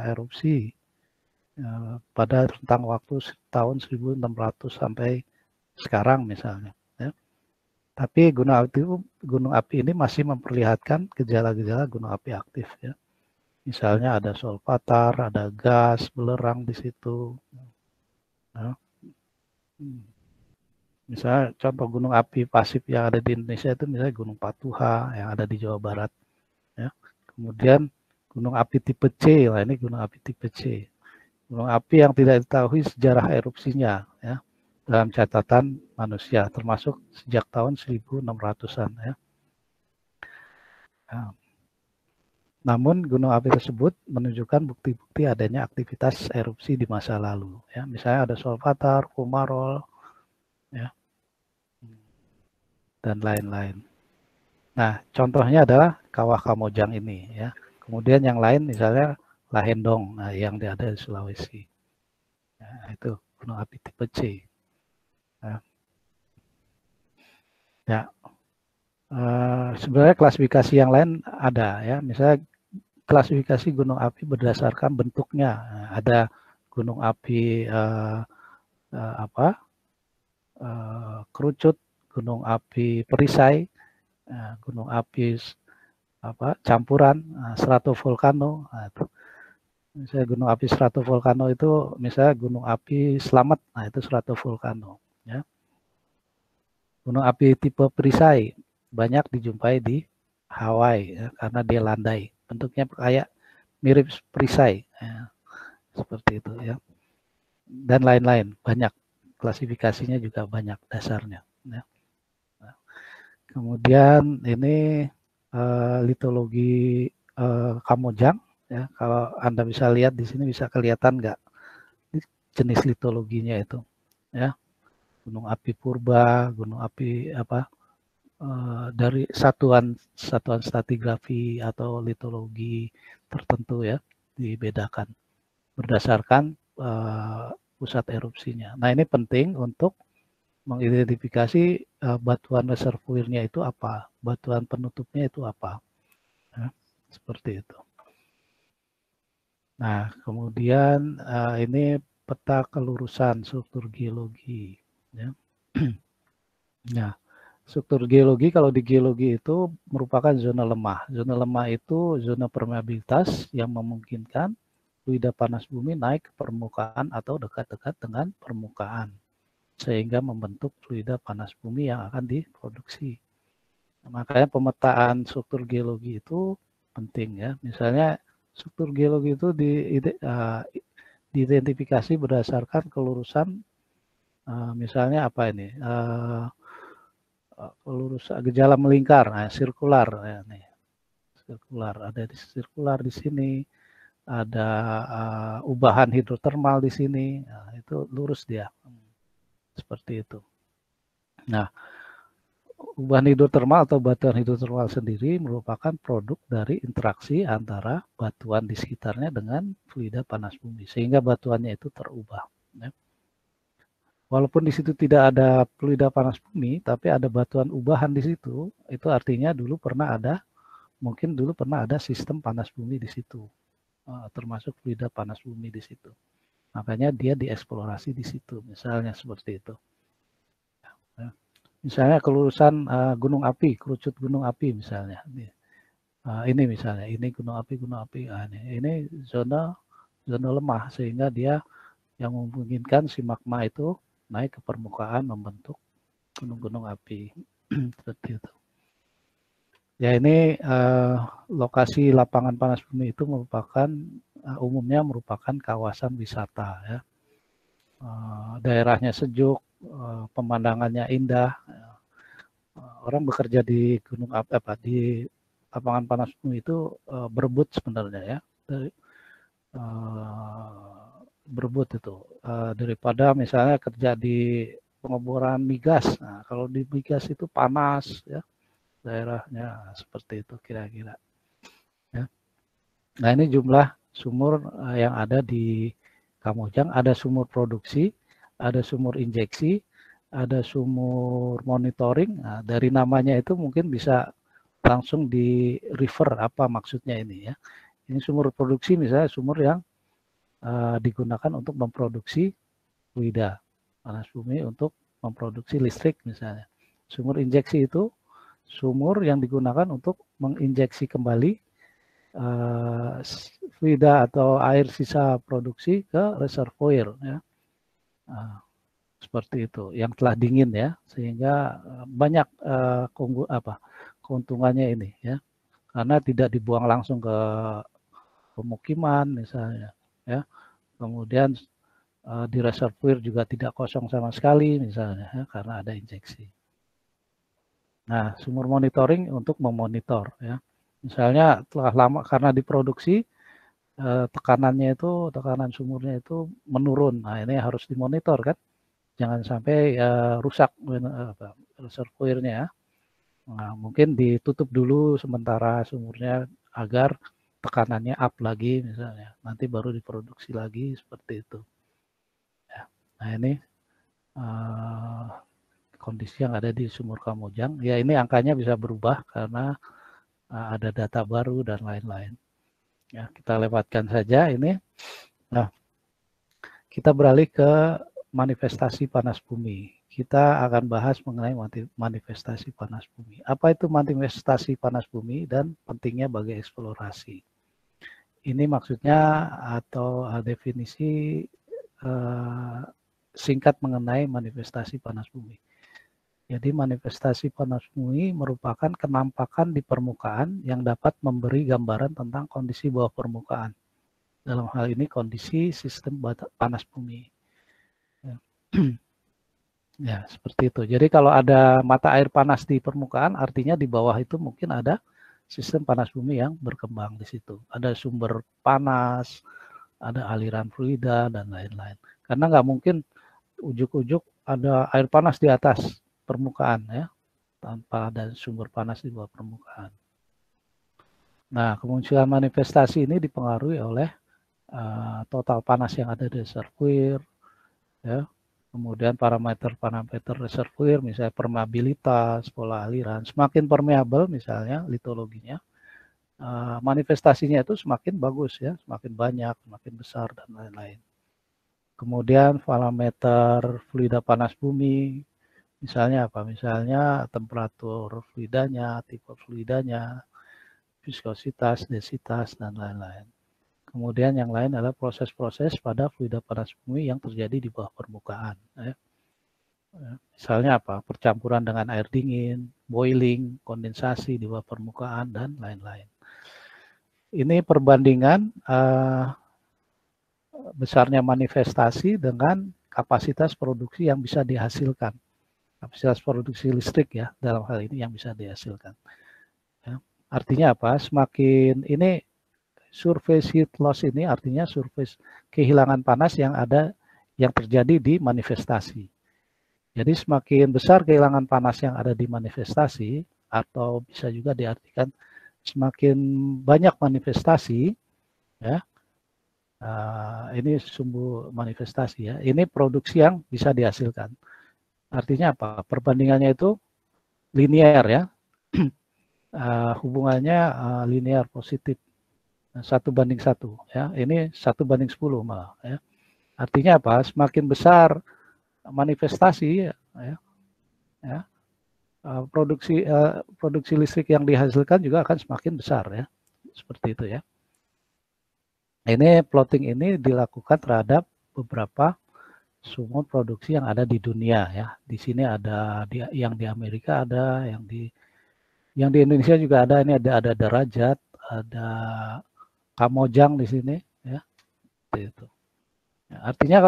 erupsi pada rentang waktu tahun 1600 sampai sekarang misalnya ya. Tapi gunung api ini masih memperlihatkan gejala-gejala gunung api aktif ya. Misalnya ada solvatar, ada gas, belerang di situ. Ya. Misalnya contoh gunung api pasif yang ada di Indonesia itu misalnya Gunung Patuha yang ada di Jawa Barat. Ya. Kemudian gunung api tipe C, lah ini gunung api tipe C. Gunung api yang tidak diketahui sejarah erupsinya ya, dalam catatan manusia, termasuk sejak tahun 1600-an ya. Nah, namun gunung api tersebut menunjukkan bukti-bukti adanya aktivitas erupsi di masa lalu ya. Misalnya ada solvatar, fumarole ya, dan lain-lain. Nah, contohnya adalah kawah Kamojang ini ya. Kemudian yang lain misalnya Lahendong, nah, yang ada di Sulawesi. Nah, itu gunung api tipe C. Ya, sebenarnya klasifikasi yang lain ada ya. Misalnya klasifikasi gunung api berdasarkan bentuknya. Nah, ada gunung api kerucut, gunung api perisai, gunung api campuran, stratovolcano. Nah, itu. Misalnya gunung api stratovolcano itu, misalnya gunung api Slamet, nah itu stratovolcano. Ya. Gunung api tipe perisai banyak dijumpai di Hawaii ya, karena dia landai. Bentuknya kayak mirip perisai, ya, seperti itu ya. Dan lain-lain, banyak klasifikasinya juga banyak dasarnya. Ya. Nah, kemudian ini litologi Kamojang. Ya, kalau Anda bisa lihat di sini bisa kelihatan nggak jenis litologinya itu, ya. Gunung api purba, gunung api apa dari satuan stratigrafi atau litologi tertentu ya dibedakan berdasarkan pusat erupsinya. Nah ini penting untuk mengidentifikasi batuan reservoirnya itu apa, batuan penutupnya itu apa, ya, seperti itu. Nah kemudian ini peta kelurusan struktur geologi. Ya. Nah, struktur geologi, kalau di geologi itu merupakan zona lemah. Zona lemah itu zona permeabilitas yang memungkinkan fluida panas bumi naik ke permukaan atau dekat-dekat dengan permukaan, sehingga membentuk fluida panas bumi yang akan diproduksi. Nah, makanya pemetaan struktur geologi itu penting ya. Misalnya struktur geologi itu diidentifikasi berdasarkan kelurusan, misalnya apa ini? Kelurusan gejala melingkar, nah, sirkular ya, nih. Sirkular ada di sirkular di sini, ada ubahan hidrotermal di sini, nah, itu lurus dia, seperti itu. Nah, ubahan hidrotermal atau batuan hidrotermal sendiri merupakan produk dari interaksi antara batuan di sekitarnya dengan fluida panas bumi, sehingga batuannya itu terubah. Ya. Walaupun di situ tidak ada fluida panas bumi, tapi ada batuan ubahan di situ, itu artinya mungkin dulu pernah ada sistem panas bumi di situ, termasuk fluida panas bumi di situ. Makanya dia dieksplorasi di situ, misalnya seperti itu. Misalnya kelurusan gunung api, kerucut gunung api misalnya. Ini misalnya, ini gunung api. Ini zona lemah, sehingga dia yang memungkinkan si magma itu naik ke permukaan membentuk gunung-gunung api. Seperti itu. Ya ini lokasi lapangan panas bumi itu umumnya merupakan kawasan wisata ya. Daerahnya sejuk, pemandangannya indah. Orang bekerja di gunung di lapangan panas bumi itu berebut sebenarnya ya. Berebut itu daripada misalnya kerja di pengeboran migas. Nah, kalau di migas itu panas ya daerahnya, seperti itu kira-kira. Ya. Nah ini jumlah sumur yang ada di Kamojang, ada sumur produksi, ada sumur injeksi, ada sumur monitoring. Nah, dari namanya itu mungkin bisa langsung di refer apa maksudnya ini ya. Ini sumur produksi misalnya sumur yang digunakan untuk memproduksi fluida panas bumi untuk memproduksi listrik misalnya. Sumur injeksi itu sumur yang digunakan untuk menginjeksi kembali fluida atau air sisa produksi ke reservoir ya. Seperti itu yang telah dingin ya, sehingga banyak keuntungannya ini ya, karena tidak dibuang langsung ke pemukiman misalnya ya, kemudian di reservoir juga tidak kosong sama sekali misalnya ya, karena ada injeksi. Nah, sumur monitoring untuk memonitor ya. Misalnya telah lama karena diproduksi tekanan sumurnya itu menurun. Nah, ini harus dimonitor kan. Jangan sampai rusak reservoirnya ya. Nah, mungkin ditutup dulu sementara sumurnya agar tekanannya up lagi misalnya. Nanti baru diproduksi lagi seperti itu. Ya. Nah, ini kondisi yang ada di sumur Kamojang. Ya ini angkanya bisa berubah karena ada data baru dan lain-lain. Ya, kita lewatkan saja ini. Nah, kita beralih ke manifestasi panas bumi. Kita akan bahas mengenai manifestasi panas bumi. Apa itu manifestasi panas bumi dan pentingnya bagi eksplorasi. Ini maksudnya atau definisi singkat mengenai manifestasi panas bumi. Jadi manifestasi panas bumi merupakan kenampakan di permukaan yang dapat memberi gambaran tentang kondisi bawah permukaan. Dalam hal ini kondisi sistem panas bumi. Ya, seperti itu. Jadi kalau ada mata air panas di permukaan, artinya di bawah itu mungkin ada sistem panas bumi yang berkembang di situ. Ada sumber panas, ada aliran fluida, dan lain-lain. Karena nggak mungkin ujuk-ujuk ada air panas di atas permukaan, ya, tanpa ada sumber panas di bawah permukaan. Nah, kemunculan manifestasi ini dipengaruhi oleh total panas yang ada di reservoir, ya, kemudian parameter reservoir, misalnya permeabilitas, pola aliran. Semakin permeabel misalnya litologinya, manifestasinya itu semakin bagus, ya, semakin banyak, semakin besar, dan lain-lain. Kemudian parameter fluida panas bumi, misalnya apa? Misalnya temperatur fluidanya, tipe fluidanya, viskositas, densitas, dan lain-lain. Kemudian yang lain adalah proses-proses pada fluida panas bumi yang terjadi di bawah permukaan. Ya. Misalnya apa? Percampuran dengan air dingin, boiling, kondensasi di bawah permukaan, dan lain-lain. Ini perbandingan besarnya manifestasi dengan kapasitas produksi yang bisa dihasilkan. Kapasitas produksi listrik, ya, dalam hal ini yang bisa dihasilkan. Ya. Artinya apa? Semakin ini surface heat loss ini artinya surface kehilangan panas yang ada, yang terjadi di manifestasi. Jadi semakin besar kehilangan panas yang ada di manifestasi, atau bisa juga diartikan semakin banyak manifestasi, ya, ini sumbu manifestasi, ya, ini produksi yang bisa dihasilkan. Artinya apa? Perbandingannya itu linear, ya, hubungannya linear positif, 1:1, ya, ini 1:10 malah, ya. Artinya apa? Semakin besar manifestasi, ya, produksi listrik yang dihasilkan juga akan semakin besar, ya, seperti itu, ya. Ini plotting ini dilakukan terhadap beberapa sumur produksi yang ada di dunia, ya. Di sini ada yang di Amerika ada, yang di Indonesia juga ada. Ini ada Derajat, ada Kamojang di sini, ya. Itu. Ya, artinya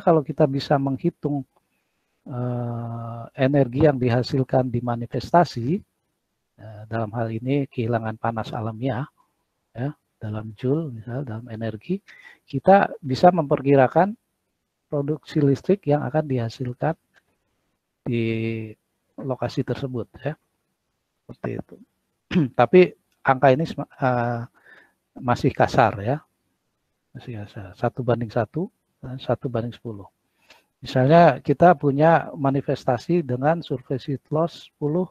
kalau kita bisa menghitung energi yang dihasilkan di manifestasi, dalam hal ini kehilangan panas alamiah, ya, dalam joule, misal dalam energi, kita bisa memperkirakan produksi listrik yang akan dihasilkan di lokasi tersebut, ya, seperti itu. Tapi angka ini masih kasar, ya, masih kasar, 1:1 dan 1:10. Misalnya kita punya manifestasi dengan surface heat loss 10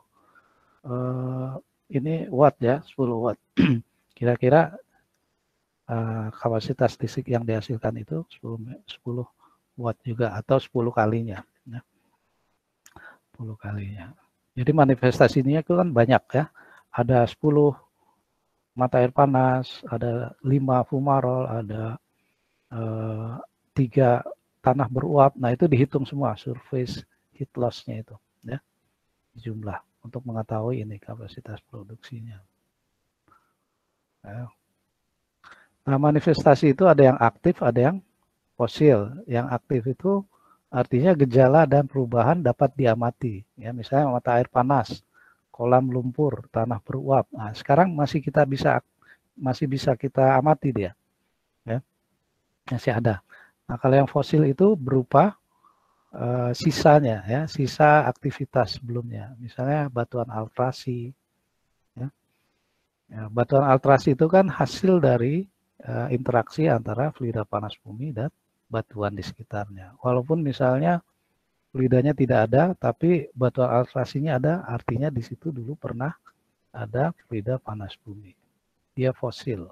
ini watt, ya, 10 watt. Kira-kira kapasitas listrik yang dihasilkan itu 10 watt juga, atau 10 kalinya. Ya. 10 kalinya. Jadi manifestasinya itu kan banyak, ya. Ada 10 mata air panas, ada 5 fumarol, ada 3 tanah beruap. Nah, itu dihitung semua surface heat loss-nya itu, ya, jumlah untuk mengetahui ini kapasitas produksinya. Ya. Nah, manifestasi itu ada yang aktif, ada yang fosil. Yang aktif itu artinya gejala dan perubahan dapat diamati. Ya, misalnya mata air panas, kolam lumpur, tanah beruap. Nah, sekarang masih bisa kita amati dia. Ya. Masih ada. Nah, kalau yang fosil itu berupa sisanya, ya, sisa aktivitas sebelumnya. Misalnya batuan altrasi. Ya. Ya, batuan altrasi itu kan hasil dari interaksi antara fluida panas bumi dan batuan di sekitarnya. Walaupun misalnya fluidanya tidak ada, tapi batuan altrasinya ada, artinya di situ dulu pernah ada fluida panas bumi. Dia fosil.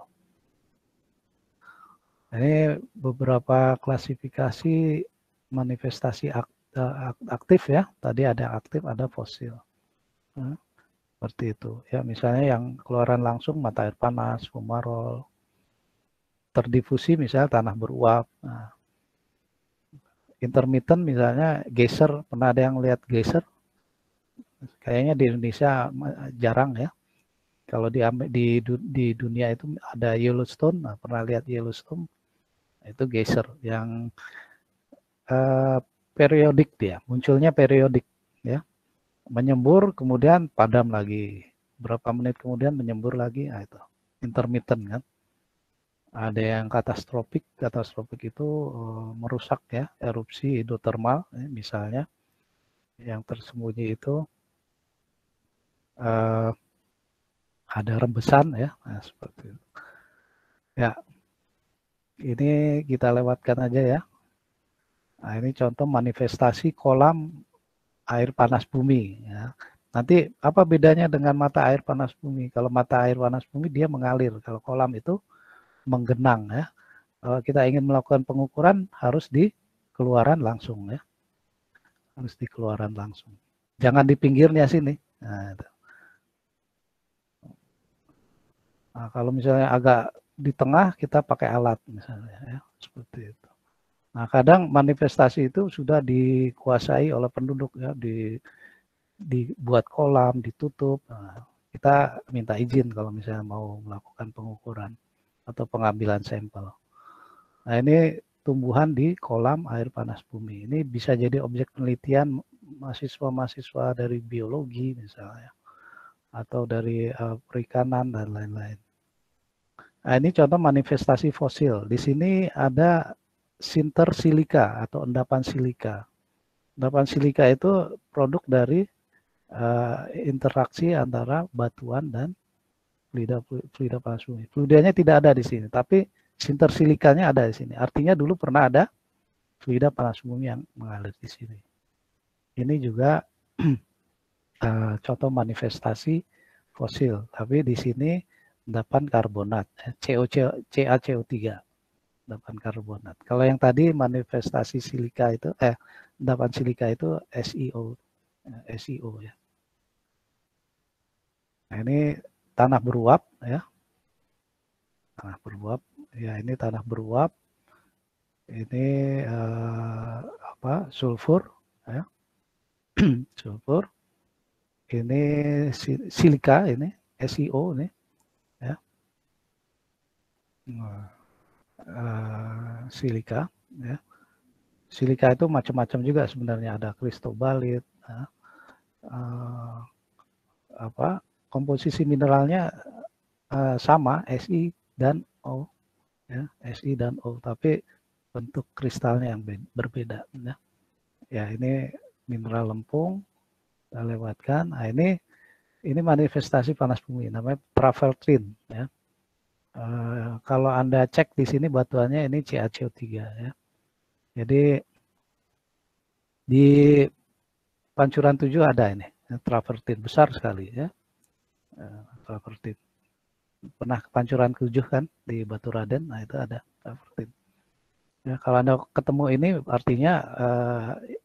Ini beberapa klasifikasi manifestasi aktif, ya. Tadi ada aktif, ada fosil. seperti itu. Ya, misalnya yang keluaran langsung mata air panas, fumarol, terdifusi misalnya tanah beruap. Nah, intermittent misalnya geyser, pernah ada yang lihat geyser? Kayaknya di Indonesia jarang ya. Kalau di dunia itu ada Yellowstone, nah, pernah lihat Yellowstone? Itu geyser yang periodik dia, munculnya periodik ya. Menyembur kemudian padam lagi. Berapa menit kemudian menyembur lagi, nah itu intermittent kan. Ada yang katastrofik itu merusak ya, erupsi hidrotermal ya, misalnya yang tersembunyi itu ada rembesan ya, nah, seperti itu. Ya, ini kita lewatkan aja ya. Nah, ini contoh manifestasi kolam air panas bumi ya. Nanti apa bedanya dengan mata air panas bumi? Kalau mata air panas bumi dia mengalir, kalau kolam itu menggenang ya. Kalau kita ingin melakukan pengukuran harus di keluaran langsung ya. Harus di keluaran langsung. Jangan di pinggirnya sini. Nah, itu. Nah, kalau misalnya agak di tengah kita pakai alat misalnya ya, seperti itu. Nah, kadang manifestasi itu sudah dikuasai oleh penduduk ya, dibuat kolam, ditutup. Nah, kita minta izin kalau misalnya mau melakukan pengukuran atau pengambilan sampel. Nah, ini tumbuhan di kolam air panas bumi. Ini bisa jadi objek penelitian mahasiswa-mahasiswa dari biologi misalnya, atau dari perikanan dan lain-lain. Nah, ini contoh manifestasi fosil. Di sini ada sinter silika atau endapan silika. Endapan silika itu produk dari interaksi antara batuan dan fluida panas bumi. Fluidanya tidak ada di sini, tapi sinter silikanya ada di sini. Artinya dulu pernah ada fluida panas bumi yang mengalir di sini. Ini juga contoh manifestasi fosil, tapi di sini endapan karbonat, CaCO3, endapan karbonat. Kalau yang tadi manifestasi silika itu, endapan silika itu SiO ya. Nah, ini tanah beruap ya. Tanah beruap. Ya, ini tanah beruap. Ini sulfur ya. Sulfur. Ini silika ini, SiO ini ya. Silika ya. Silika itu macam-macam juga sebenarnya, ada kristobalit ya. Komposisi mineralnya sama, Si dan O ya, Si dan O, tapi bentuk kristalnya yang berbeda ya. Ya, ini mineral lempung kita lewatkan. Nah, ini manifestasi panas bumi namanya travertin ya. Kalau Anda cek di sini batuannya ini CaCO3 ya. Jadi di Pancuran 7 ada ini travertin besar sekali ya. Travertin. Pernah ke Pancuran 7 kan di Batu Raden, nah itu ada travertin. Ya, kalau Anda ketemu ini artinya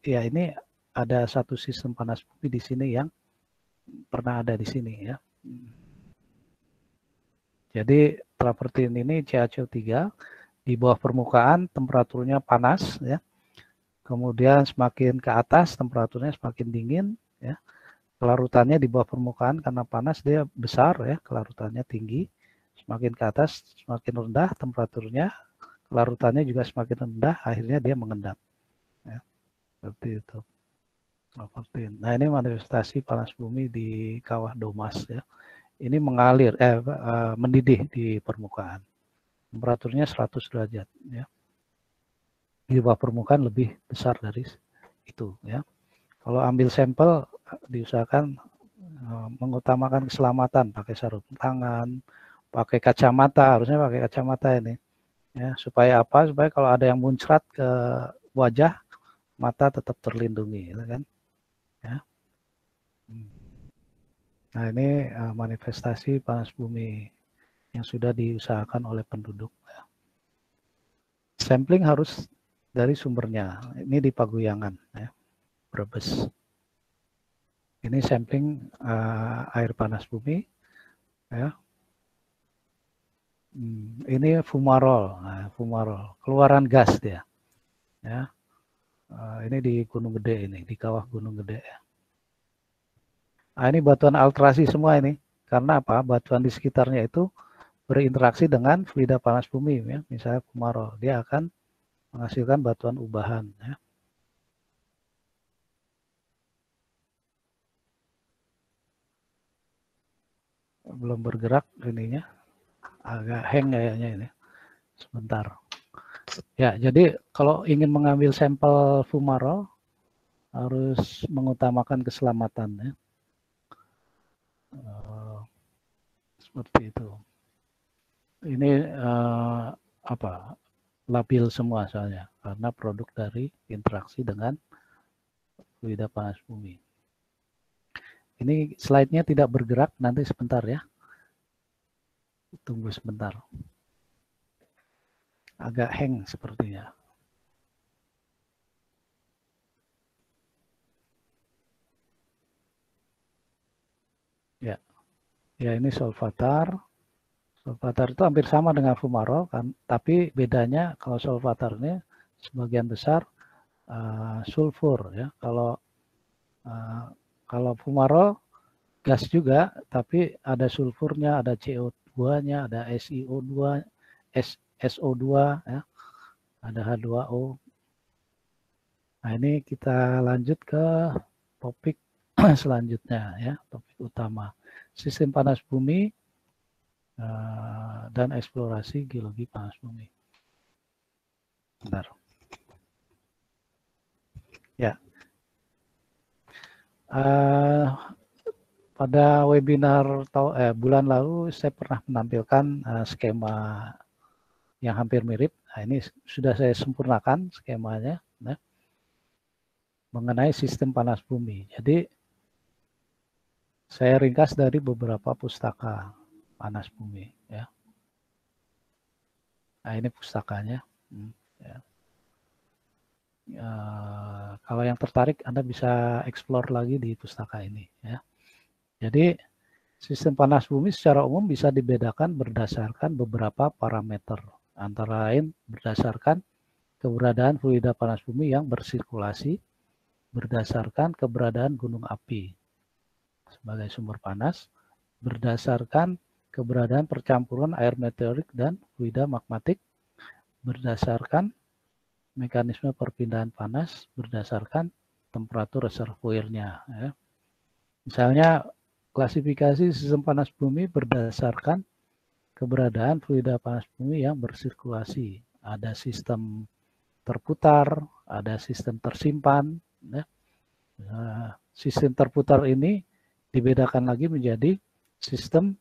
ya ini ada satu sistem panas bumi di sini yang pernah ada di sini ya. Jadi travertin ini CaCO3 di bawah permukaan temperaturnya panas ya. Kemudian semakin ke atas temperaturnya semakin dingin ya. Kelarutannya di bawah permukaan karena panas dia besar ya, kelarutannya tinggi. Semakin ke atas semakin rendah temperaturnya, kelarutannya juga semakin rendah, akhirnya dia mengendap. Ya, seperti itu. Nah, ini manifestasi panas bumi di kawah Domas ya. Ini mengalir, mendidih di permukaan. Temperaturnya 100 derajat ya. Di bawah permukaan lebih besar dari itu ya. Kalau ambil sampel diusahakan mengutamakan keselamatan, pakai sarung tangan, pakai kacamata, harusnya pakai kacamata ini. Ya, supaya apa? Supaya kalau ada yang muncrat ke wajah, mata tetap terlindungi, kan? Ya. Nah, ini manifestasi panas bumi yang sudah diusahakan oleh penduduk. Ya. Sampling harus dari sumbernya. Ini di Paguyangan, ya, Brebes. Ini sampling air panas bumi, ya. Ini fumarol, fumarol, keluaran gas dia, ya. Ini di Gunung Gede ini, di kawah Gunung Gede. Ya. Ini batuan altrasi semua ini, karena apa? Batuan di sekitarnya itu berinteraksi dengan fluida panas bumi, ya. Misalnya fumarol, dia akan menghasilkan batuan ubahan, ya. Belum bergerak ininya, agak hang kayaknya ini. Sebentar. Ya, jadi kalau ingin mengambil sampel fumarol harus mengutamakan keselamatan, ya. Seperti itu. Ini apa? Labil semua soalnya karena produk dari interaksi dengan fluida panas bumi. Ini slide-nya tidak bergerak, nanti sebentar ya. Tunggu sebentar. Agak hang sepertinya. Ya. Ya, ini solvatar. Solvatar itu hampir sama dengan fumarol kan, tapi bedanya kalau solvatar ini sebagian besar sulfur ya. Kalau fumarol gas juga, tapi ada sulfurnya, ada CO2-nya, ada SiO2, SO2 ya. Ada H2O. Nah, ini kita lanjut ke topik selanjutnya ya, topik utama. Sistem panas bumi dan eksplorasi geologi panas bumi. Bentar. Ya. Pada webinar bulan lalu saya pernah menampilkan skema yang hampir mirip. Nah, ini sudah saya sempurnakan skemanya ya, mengenai sistem panas bumi. Jadi saya ringkas dari beberapa pustaka panas bumi ya. Nah, ini pustakanya. Ya. Kalau yang tertarik Anda bisa explore lagi di pustaka ini ya. Jadi sistem panas bumi secara umum bisa dibedakan berdasarkan beberapa parameter, antara lain berdasarkan keberadaan fluida panas bumi yang bersirkulasi, berdasarkan keberadaan gunung api sebagai sumber panas, berdasarkan keberadaan percampuran air meteorik dan fluida magmatik, berdasarkan mekanisme perpindahan panas, berdasarkan temperatur reservoirnya. Ya. Misalnya klasifikasi sistem panas bumi berdasarkan keberadaan fluida panas bumi yang bersirkulasi. Ada sistem terputar, ada sistem tersimpan. Ya. Sistem terputar ini dibedakan lagi menjadi sistem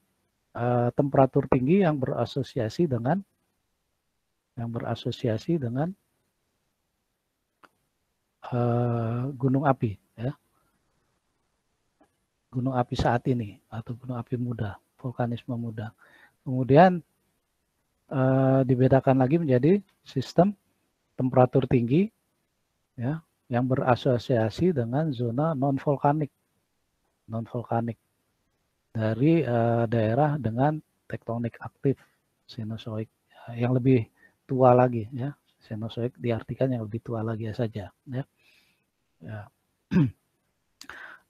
temperatur tinggi yang berasosiasi dengan gunung api. Ya. Gunung api saat ini atau gunung api muda, vulkanisme muda. Kemudian dibedakan lagi menjadi sistem temperatur tinggi ya, yang berasosiasi dengan zona non vulkanik dari daerah dengan tektonik aktif Cenozoik yang lebih tua lagi ya. Cenozoik diartikan yang lebih tua lagi saja ya. Ya.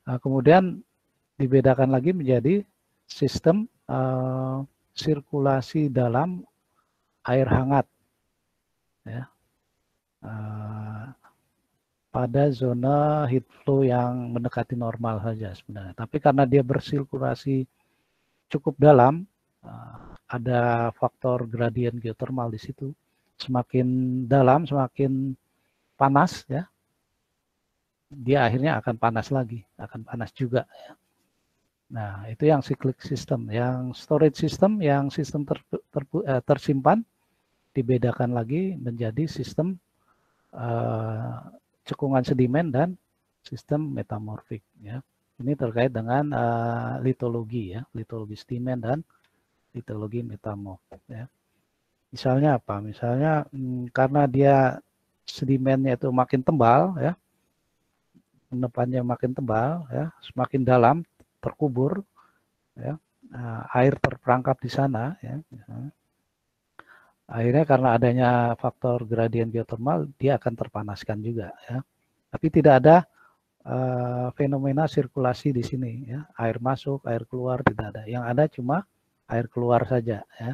Nah, kemudian dibedakan lagi menjadi sistem sirkulasi dalam air hangat ya, pada zona heat flow yang mendekati normal saja sebenarnya. Tapi karena dia bersirkulasi cukup dalam, ada faktor gradien geothermal di situ. Semakin dalam, semakin panas ya, dia akhirnya akan panas lagi, akan panas juga ya. Nah, itu yang cyclic system. Yang storage system, yang sistem tersimpan, dibedakan lagi menjadi sistem cekungan sedimen dan sistem metamorfik. Ya. Ini terkait dengan litologi, ya, litologi sedimen dan litologi metamorf. Ya. Misalnya apa? Misalnya karena dia sedimennya itu makin tebal, ya, endapannya makin tebal, ya, semakin dalam terkubur, ya, air terperangkap di sana, ya. Akhirnya karena adanya faktor gradien geotermal, dia akan terpanaskan juga, ya. Tapi tidak ada fenomena sirkulasi di sini, ya. Air masuk, air keluar tidak ada. Yang ada cuma air keluar saja, ya.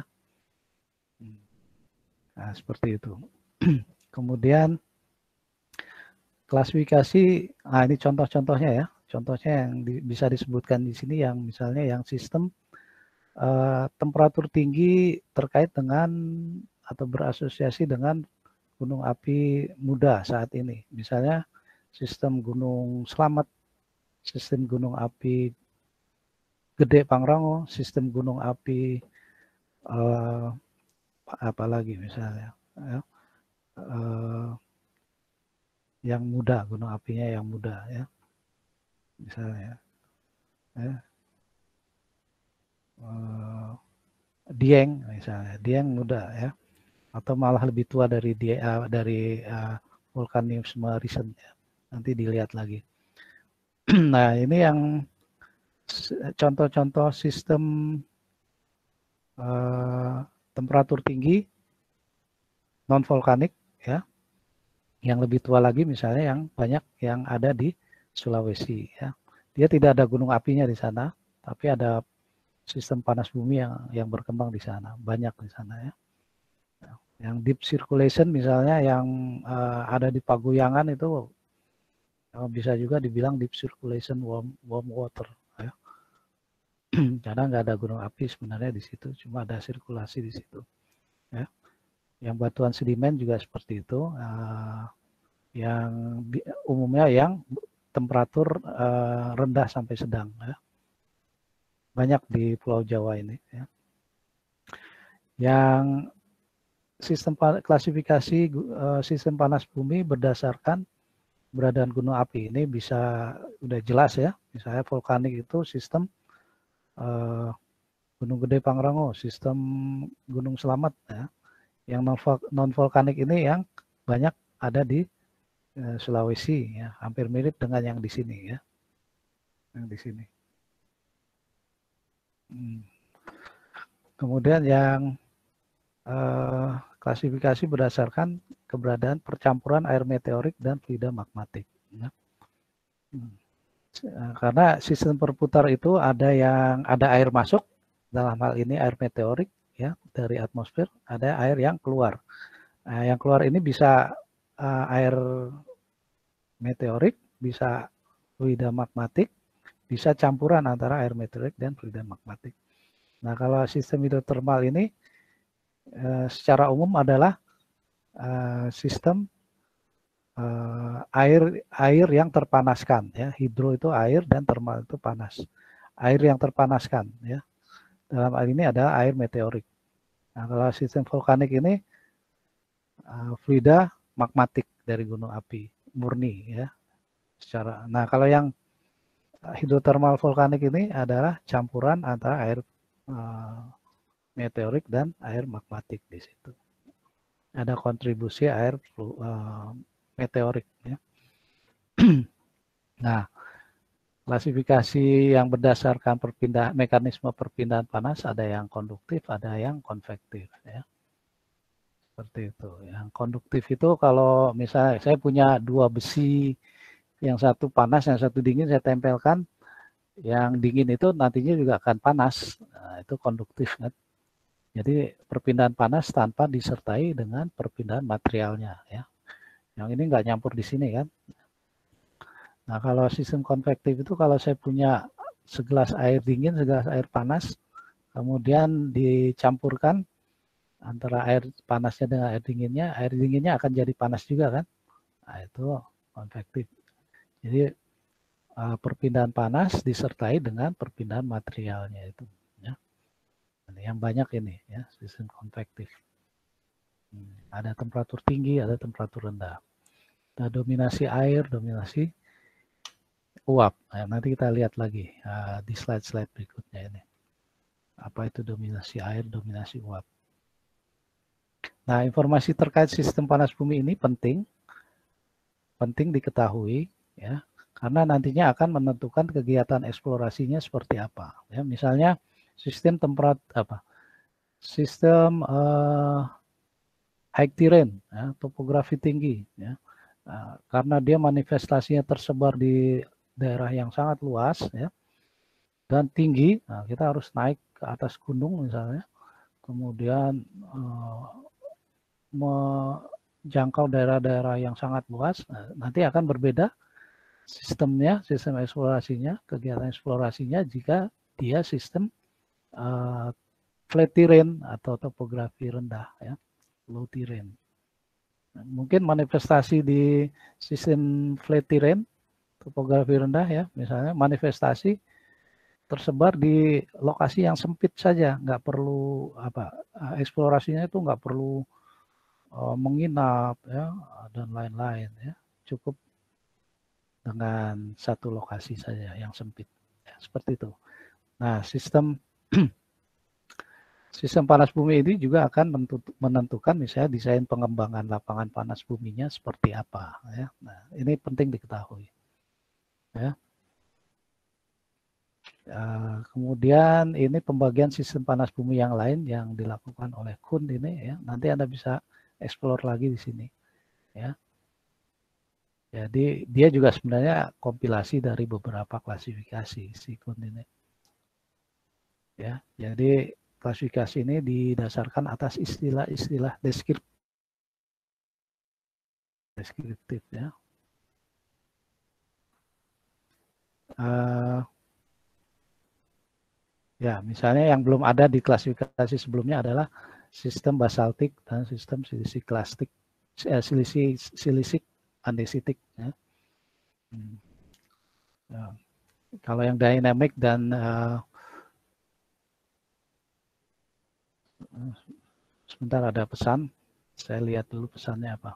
Nah, seperti itu. Kemudian klasifikasi, nah ini contoh-contohnya ya. Contohnya yang bisa disebutkan di sini yang misalnya yang sistem temperatur tinggi terkait dengan atau berasosiasi dengan gunung api muda saat ini. Misalnya sistem Gunung Slamet, sistem gunung api Gede Pangrango, sistem gunung api apa lagi misalnya, ya, yang muda, gunung apinya yang muda, ya, misalnya, ya. Dieng misalnya, Dieng muda, ya, atau malah lebih tua dari vulkanisme recent, ya. Nanti dilihat lagi. Nah, ini yang contoh-contoh sistem temperatur tinggi non vulkanik, ya, yang lebih tua lagi misalnya yang banyak yang ada di Sulawesi, ya. Dia tidak ada gunung apinya di sana, tapi ada sistem panas bumi yang berkembang di sana, banyak di sana, ya. Yang deep circulation misalnya yang ada di Paguyangan itu bisa juga dibilang deep circulation warm water, ya. Karena nggak ada gunung api sebenarnya di situ, cuma ada sirkulasi di situ, ya. Yang batuan sedimen juga seperti itu, yang umumnya yang temperatur rendah sampai sedang, ya. Banyak di Pulau Jawa ini, ya. Yang sistem klasifikasi sistem panas bumi berdasarkan keberadaan gunung api ini bisa udah jelas, ya. Misalnya vulkanik itu sistem Gunung Gede Pangrango, sistem Gunung Slamet, ya. Yang non vulkanik ini yang banyak ada di Sulawesi, ya, hampir mirip dengan yang di sini, ya. Yang di sini. Kemudian yang klasifikasi berdasarkan keberadaan percampuran air meteorik dan fluida magmatik, ya. Karena sistem berputar itu ada yang ada air masuk, dalam hal ini air meteorik, ya, dari atmosfer, ada air yang keluar. Nah, yang keluar ini bisa air meteorik, bisa fluida magmatik, bisa campuran antara air meteorik dan fluida magmatik. Nah, kalau sistem hidrotermal ini secara umum adalah sistem air yang terpanaskan, ya. Hidro itu air dan termal itu panas. Air yang terpanaskan, ya. Dalam hal ini adalah air meteorik. Nah, kalau sistem vulkanik ini fluida magmatik dari gunung api murni, ya. Nah, kalau yang hidrotermal vulkanik ini adalah campuran antara air meteorik dan air magmatik di situ. Ada kontribusi air meteorik, ya. Nah, klasifikasi yang berdasarkan mekanisme perpindahan panas ada yang konduktif, ada yang konvektif, ya. Seperti itu. Yang konduktif itu kalau misalnya saya punya dua besi, yang satu panas, yang satu dingin, saya tempelkan, yang dingin itu nantinya juga akan panas. Nah, itu konduktif, kan. Jadi perpindahan panas tanpa disertai dengan perpindahan materialnya, ya. Yang ini nggak nyampur di sini, kan. Nah, kalau sistem konvektif itu kalau saya punya segelas air dingin, segelas air panas, kemudian dicampurkan antara air panasnya dengan air dinginnya akan jadi panas juga, kan. Nah, itu konvektif. Jadi perpindahan panas disertai dengan perpindahan materialnya itu, ya. Yang banyak ini, ya, sistem konvektif. Ada temperatur tinggi, ada temperatur rendah. Nah, dominasi air, dominasi uap. Nah, nanti kita lihat lagi di slide-slide berikutnya ini. Apa itu dominasi air, dominasi uap. Nah, informasi terkait sistem panas bumi ini penting diketahui, ya, karena nantinya akan menentukan kegiatan eksplorasinya seperti apa. Ya, misalnya sistem sistem high terrain, ya, topografi tinggi, ya. Karena dia manifestasinya tersebar di daerah yang sangat luas, ya, dan tinggi. Nah, kita harus naik ke atas gunung misalnya, kemudian menjangkau daerah-daerah yang sangat luas. Nah, nanti akan berbeda sistemnya, sistem eksplorasinya, kegiatan eksplorasinya jika dia sistem flat terrain atau topografi rendah, ya, low terrain. Nah, mungkin manifestasi di sistem flat terrain, topografi rendah, ya, misalnya manifestasi tersebar di lokasi yang sempit saja, nggak perlu eksplorasinya itu nggak perlu menginap, ya, dan lain-lain, ya, cukup dengan satu lokasi saja yang sempit, ya, seperti itu. Nah, sistem panas bumi ini juga akan menentukan misalnya desain pengembangan lapangan panas buminya seperti apa, ya. Nah, ini penting diketahui, ya. Kemudian ini pembagian sistem panas bumi yang lain yang dilakukan oleh Kuhn ini, ya. Nanti Anda bisa explore lagi di sini, ya. Jadi dia juga sebenarnya kompilasi dari beberapa klasifikasi si Kuhn ini, ya. Jadi klasifikasi ini didasarkan atas istilah-istilah deskriptif, ya. Ya, misalnya yang belum ada di klasifikasi sebelumnya adalah sistem basaltik dan sistem silisik andesitik, ya. Ya. Kalau yang dynamic dan sebentar ada pesan, saya lihat dulu pesannya apa.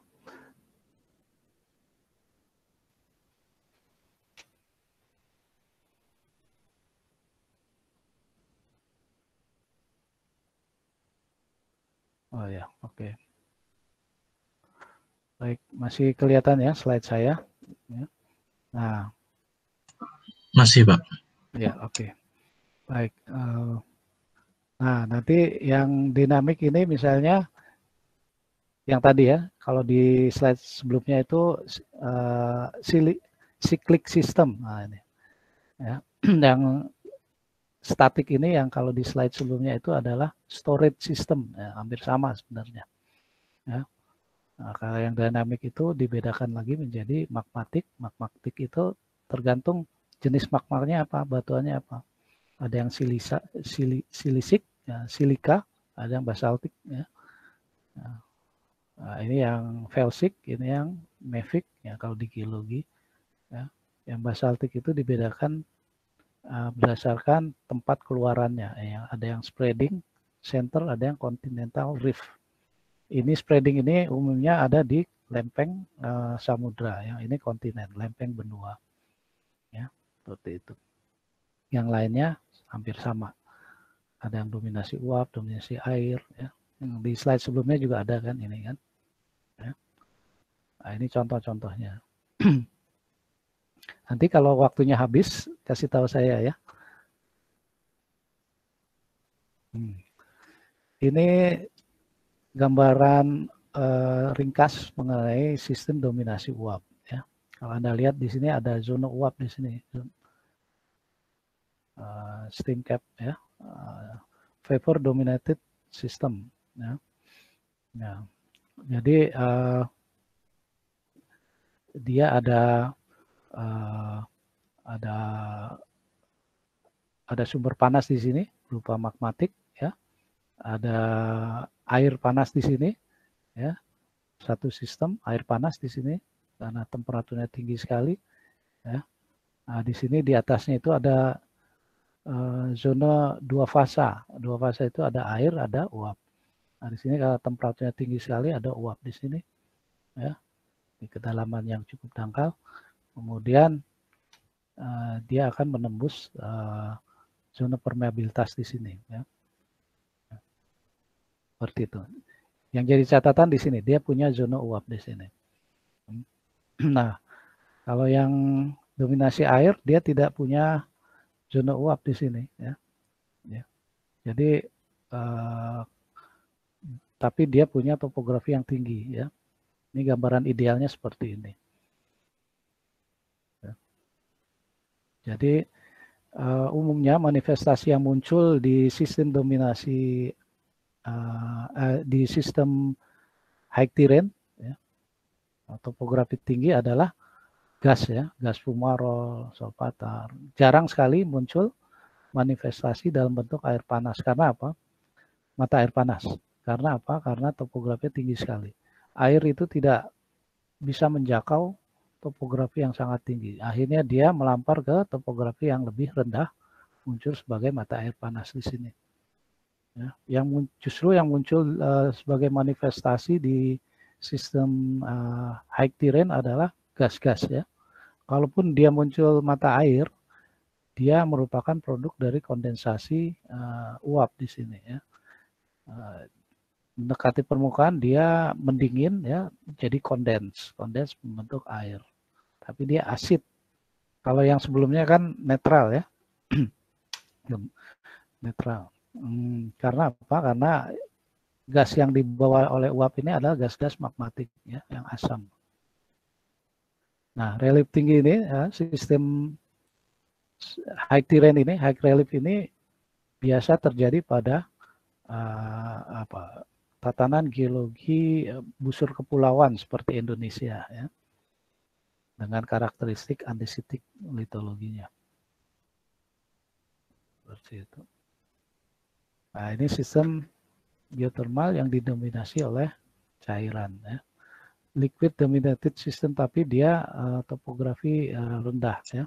Oh ya, oke. Baik, masih kelihatan ya slide saya. Ya. Nah,
masih Pak.
Ya, oke. Baik. Nah, nanti yang dinamik ini misalnya yang tadi ya, kalau di slide sebelumnya itu cyclic system. Nah, ini. Ya. Yang statik ini yang kalau di slide sebelumnya itu adalah storage system. Ya, hampir sama sebenarnya. Ya. Nah, kalau yang dinamik itu dibedakan lagi menjadi magmatik. Magmatik itu tergantung jenis magmanya apa, batuannya apa. Ada yang silisik, ya, silika, ada yang basaltik, ya. Nah, ini yang felsic, ini yang mafic, ya, kalau di geologi, ya. Yang basaltik itu dibedakan berdasarkan tempat keluarannya, ya. Ada yang spreading center, ada yang continental rift. Ini spreading ini umumnya ada di lempeng samudra, yang ini kontinen, lempeng benua, ya, seperti itu. Yang lainnya hampir sama. Ada yang dominasi uap, dominasi air, ya. Yang di slide sebelumnya juga ada kan ini kan. Ya. Nah, ini contoh-contohnya. Nanti kalau waktunya habis, kasih tahu saya ya. Ini gambaran ringkas mengenai sistem dominasi uap. Ya. Kalau Anda lihat di sini ada zona uap di sini. Steam cap, ya. Vapor dominated system, ya. Ya. Jadi dia ada sumber panas di sini berupa magmatik, ya. Ada air panas di sini, ya. Satu sistem air panas di sini karena temperaturnya tinggi sekali, ya. Nah, di sini di atasnya itu ada zona dua fasa. Dua fasa itu ada air, ada uap. Nah, di sini kalau temperaturnya tinggi sekali ada uap di sini, ya, di kedalaman yang cukup dangkal. Kemudian dia akan menembus zona permeabilitas di sini, ya. Seperti itu. Yang jadi catatan di sini dia punya zona uap di sini. Nah, kalau yang dominasi air, dia tidak punya zona uap di sini, ya. Jadi tapi dia punya topografi yang tinggi, ya. Ini gambaran idealnya seperti ini. Ya. Jadi umumnya manifestasi yang muncul di sistem dominasi di sistem high terrain, ya, topografi tinggi adalah gas, ya, gas fumarol, solvatar. Jarang sekali muncul manifestasi dalam bentuk air panas. Karena apa? Mata air panas. Karena apa? Karena topografi tinggi sekali. Air itu tidak bisa menjangkau topografi yang sangat tinggi. Akhirnya dia melampar ke topografi yang lebih rendah, muncul sebagai mata air panas di sini. Ya, yang justru yang muncul sebagai manifestasi di sistem high terrain adalah gas-gas, ya. Kalaupun dia muncul mata air, dia merupakan produk dari kondensasi uap di sini, ya. Mendekati permukaan dia mendingin, ya, jadi kondens membentuk air. Tapi dia asid. Kalau yang sebelumnya kan netral, ya. Netral. Karena apa? Karena gas yang dibawa oleh uap ini adalah gas-gas magmatik, ya, yang asam. Nah, relief tinggi ini, ya, sistem high terrain ini, high relief ini biasa terjadi pada tatanan geologi busur kepulauan seperti Indonesia, ya, dengan karakteristik andesitik litologinya. Seperti itu. Nah, ini sistem geothermal yang didominasi oleh cairan, ya. Liquid dominated system, tapi dia topografi rendah, ya.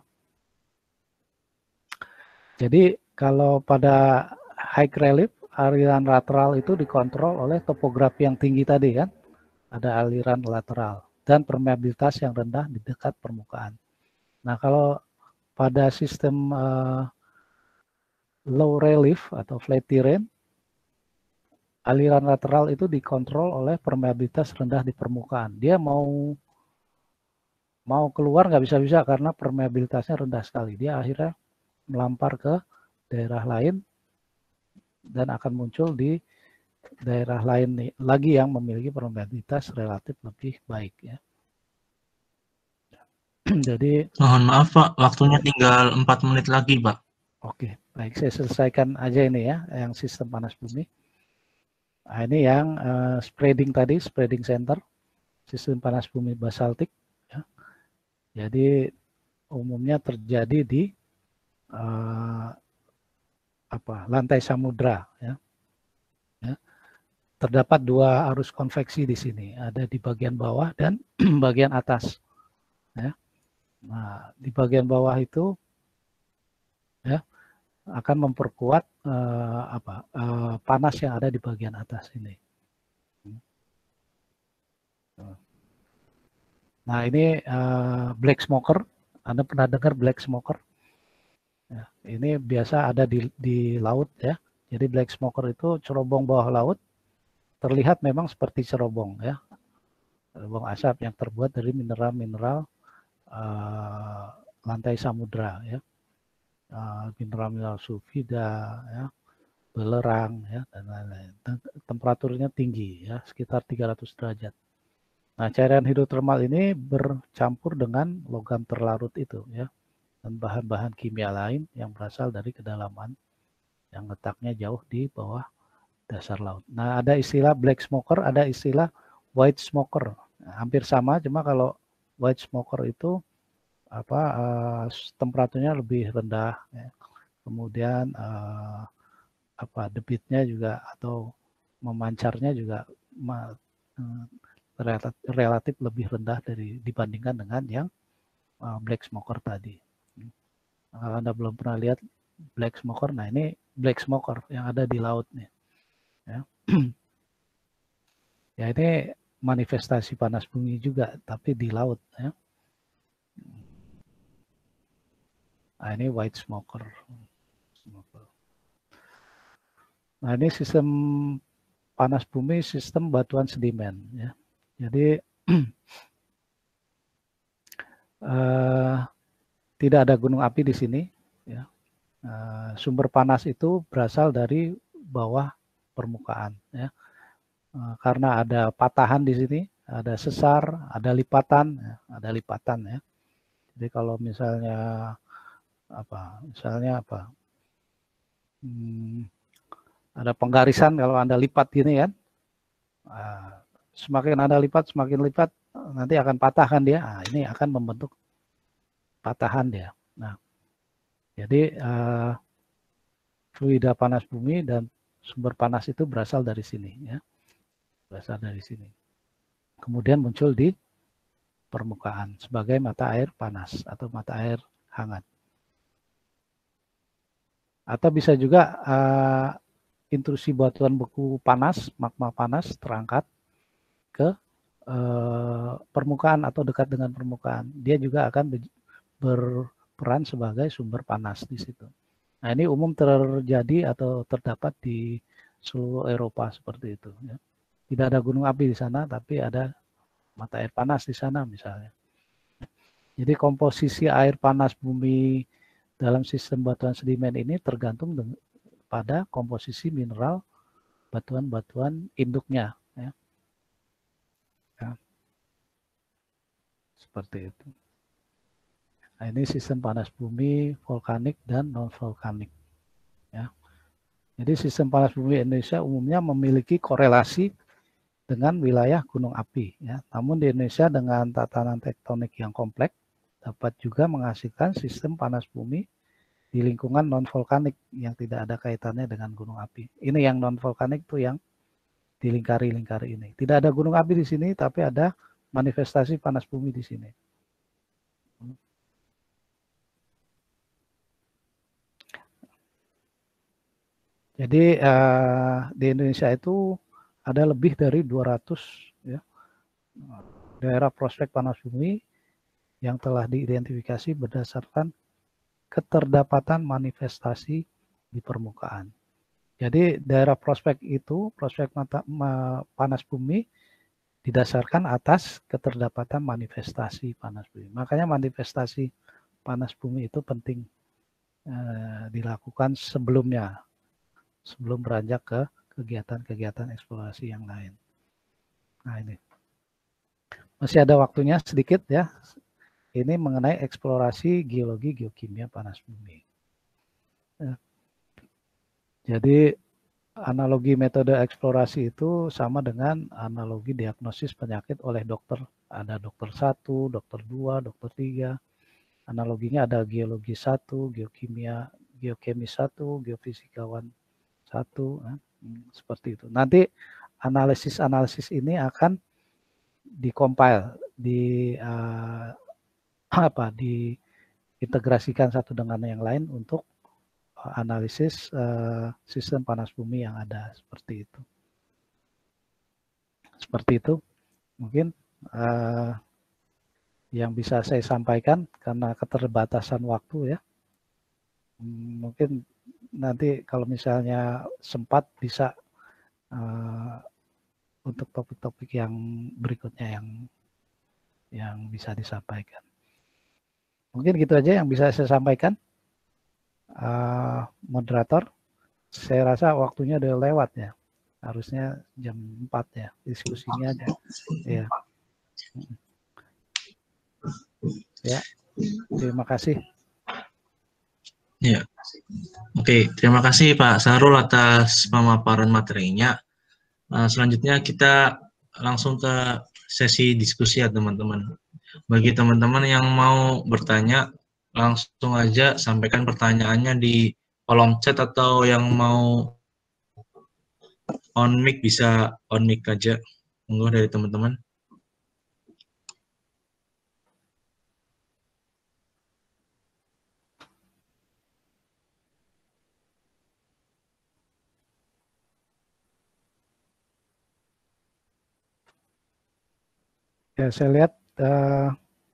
Jadi kalau pada high relief, aliran lateral itu dikontrol oleh topografi yang tinggi tadi, kan. Ada aliran lateral dan permeabilitas yang rendah di dekat permukaan. Nah, kalau pada sistem low relief atau flat terrain, aliran lateral itu dikontrol oleh permeabilitas rendah di permukaan. Dia mau keluar nggak bisa-bisa karena permeabilitasnya rendah sekali. Dia akhirnya melampar ke daerah lain dan akan muncul di daerah lain lagi yang memiliki permeabilitas relatif lebih baik, ya. Jadi
Mohon maaf Pak, waktunya tinggal 4 menit lagi Pak.
Oke, baik, saya selesaikan aja ini, ya, yang sistem panas bumi. Nah, ini yang spreading tadi, spreading center, sistem panas bumi basaltik, ya. Jadi umumnya terjadi di lantai samudra, ya. Terdapat dua arus konveksi di sini, ada di bagian bawah dan bagian atas, ya. Nah, di bagian bawah itu, ya, akan memperkuat panas yang ada di bagian atas ini. Nah, ini black smoker. Anda pernah dengar black smoker? Ya, ini biasa ada di laut, ya. Jadi black smoker itu cerobong bawah laut, terlihat memang seperti cerobong, ya. Cerobong asap yang terbuat dari mineral-mineral lantai samudra, ya. Mineral-mineral sulfida, ya, belerang, ya, dan lain-lain. Temperaturnya tinggi, ya, sekitar 300 derajat. Nah, cairan hidrotermal ini bercampur dengan logam terlarut itu, ya, dan bahan-bahan kimia lain yang berasal dari kedalaman yang letaknya jauh di bawah dasar laut. Nah, ada istilah black smoker, ada istilah white smoker. Nah, hampir sama, cuma kalau white smoker itu temperaturnya lebih rendah, ya. Kemudian debitnya juga atau memancarnya juga relatif lebih rendah dibandingkan dengan yang black smoker tadi. Kalau Anda belum pernah lihat black smoker, nah ini black smoker yang ada di laut nih, ya. Ya, ini manifestasi panas bumi juga, tapi di laut, ya. Nah, ini white smoker. Nah, ini sistem panas bumi, sistem batuan sedimen, ya. Jadi tidak ada gunung api di sini. Ya. Sumber panas itu berasal dari bawah permukaan. Ya. Karena ada patahan di sini, ada sesar, ada lipatan, ya. Jadi kalau misalnya ada penggarisan, kalau Anda lipat gini kan, semakin Anda lipat, nanti akan patah kan dia. Nah, ini akan membentuk patahan dia. Nah, jadi fluida panas bumi dan sumber panas itu berasal dari sini, ya. Berasal dari sini. Kemudian muncul di permukaan sebagai mata air panas atau mata air hangat. Atau bisa juga intrusi batuan beku panas, magma panas terangkat ke permukaan atau dekat dengan permukaan. Dia juga akan berperan sebagai sumber panas di situ. Nah, ini umum terjadi atau terdapat di seluruh Eropa seperti itu. Ya. Tidak ada gunung api di sana, tapi ada mata air panas di sana misalnya. Jadi komposisi air panas bumi dalam sistem batuan sedimen ini tergantung pada komposisi mineral batuan-batuan induknya. Ya. Ya. Seperti itu. Nah, ini sistem panas bumi volkanik dan non-volkanik. Ya. Jadi sistem panas bumi Indonesia umumnya memiliki korelasi dengan wilayah gunung api. Ya. Namun di Indonesia dengan tatanan tektonik yang kompleks, dapat juga menghasilkan sistem panas bumi di lingkungan non-volkanik yang tidak ada kaitannya dengan gunung api. Ini yang non-volkanik itu yang di lingkari-lingkari ini. Tidak ada gunung api di sini, tapi ada manifestasi panas bumi di sini. Jadi di Indonesia itu ada lebih dari 200 ya, daerah prospek panas bumi yang telah diidentifikasi berdasarkan keterdapatan manifestasi di permukaan. Jadi daerah prospek itu, prospek panas bumi didasarkan atas keterdapatan manifestasi panas bumi. Makanya manifestasi panas bumi itu penting dilakukan sebelumnya, sebelum beranjak ke kegiatan-kegiatan eksplorasi yang lain. Nah ini. Masih ada waktunya sedikit ya. Ini mengenai eksplorasi geologi geokimia panas bumi. Ya. Jadi analogi metode eksplorasi itu sama dengan analogi diagnosis penyakit oleh dokter. Ada dokter 1, dokter 2, dokter 3. Analoginya ada geologi 1, geokimia, geokemis 1, geofisikawan 1. Seperti itu. Nanti analisis-analisis ini akan dikompil, diintegrasikan satu dengan yang lain untuk analisis sistem panas bumi yang ada seperti itu. Seperti itu mungkin yang bisa saya sampaikan karena keterbatasan waktu ya. Mungkin nanti kalau misalnya sempat bisa untuk topik-topik yang berikutnya yang bisa disampaikan. Mungkin gitu aja yang bisa saya sampaikan. Moderator, saya rasa waktunya udah lewat ya. Harusnya jam 4 ya, diskusinya aja. Ya. Ya, terima kasih.
Ya. Oke, terima kasih Pak Sarul atas pemaparan materinya. Selanjutnya kita langsung ke sesi diskusi ya teman-teman. Bagi teman-teman yang mau bertanya, langsung aja sampaikan pertanyaannya di kolom chat atau yang mau on mic bisa on mic aja. Monggo dari teman-teman.
Ya, saya lihat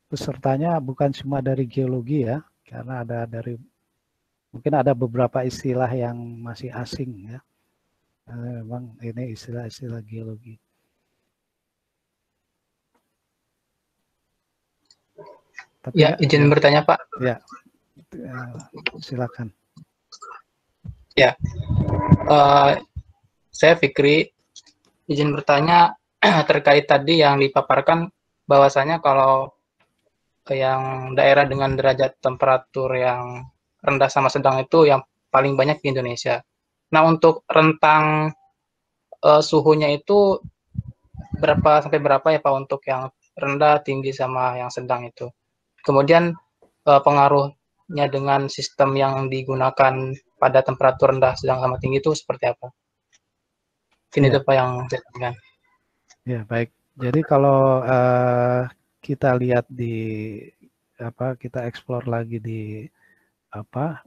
pesertanya bukan cuma dari geologi ya, karena mungkin ada beberapa istilah yang masih asing ya. Memang ini istilah-istilah geologi. Tapi
Ya, izin bertanya Pak.
Ya, silakan.
Ya, saya Fikri, izin bertanya terkait tadi yang dipaparkan bahwasanya kalau yang daerah dengan derajat temperatur yang rendah sama sedang itu yang paling banyak di Indonesia. Nah, untuk rentang suhunya itu berapa sampai berapa ya Pak untuk yang rendah, tinggi, sama yang sedang itu? Kemudian pengaruhnya dengan sistem yang digunakan pada temperatur rendah, sedang, sama tinggi itu seperti apa? Ini
Ya.
itu Pak yang saya tanyakan.
Ya, baik. Jadi kalau kita lihat di kita explore lagi di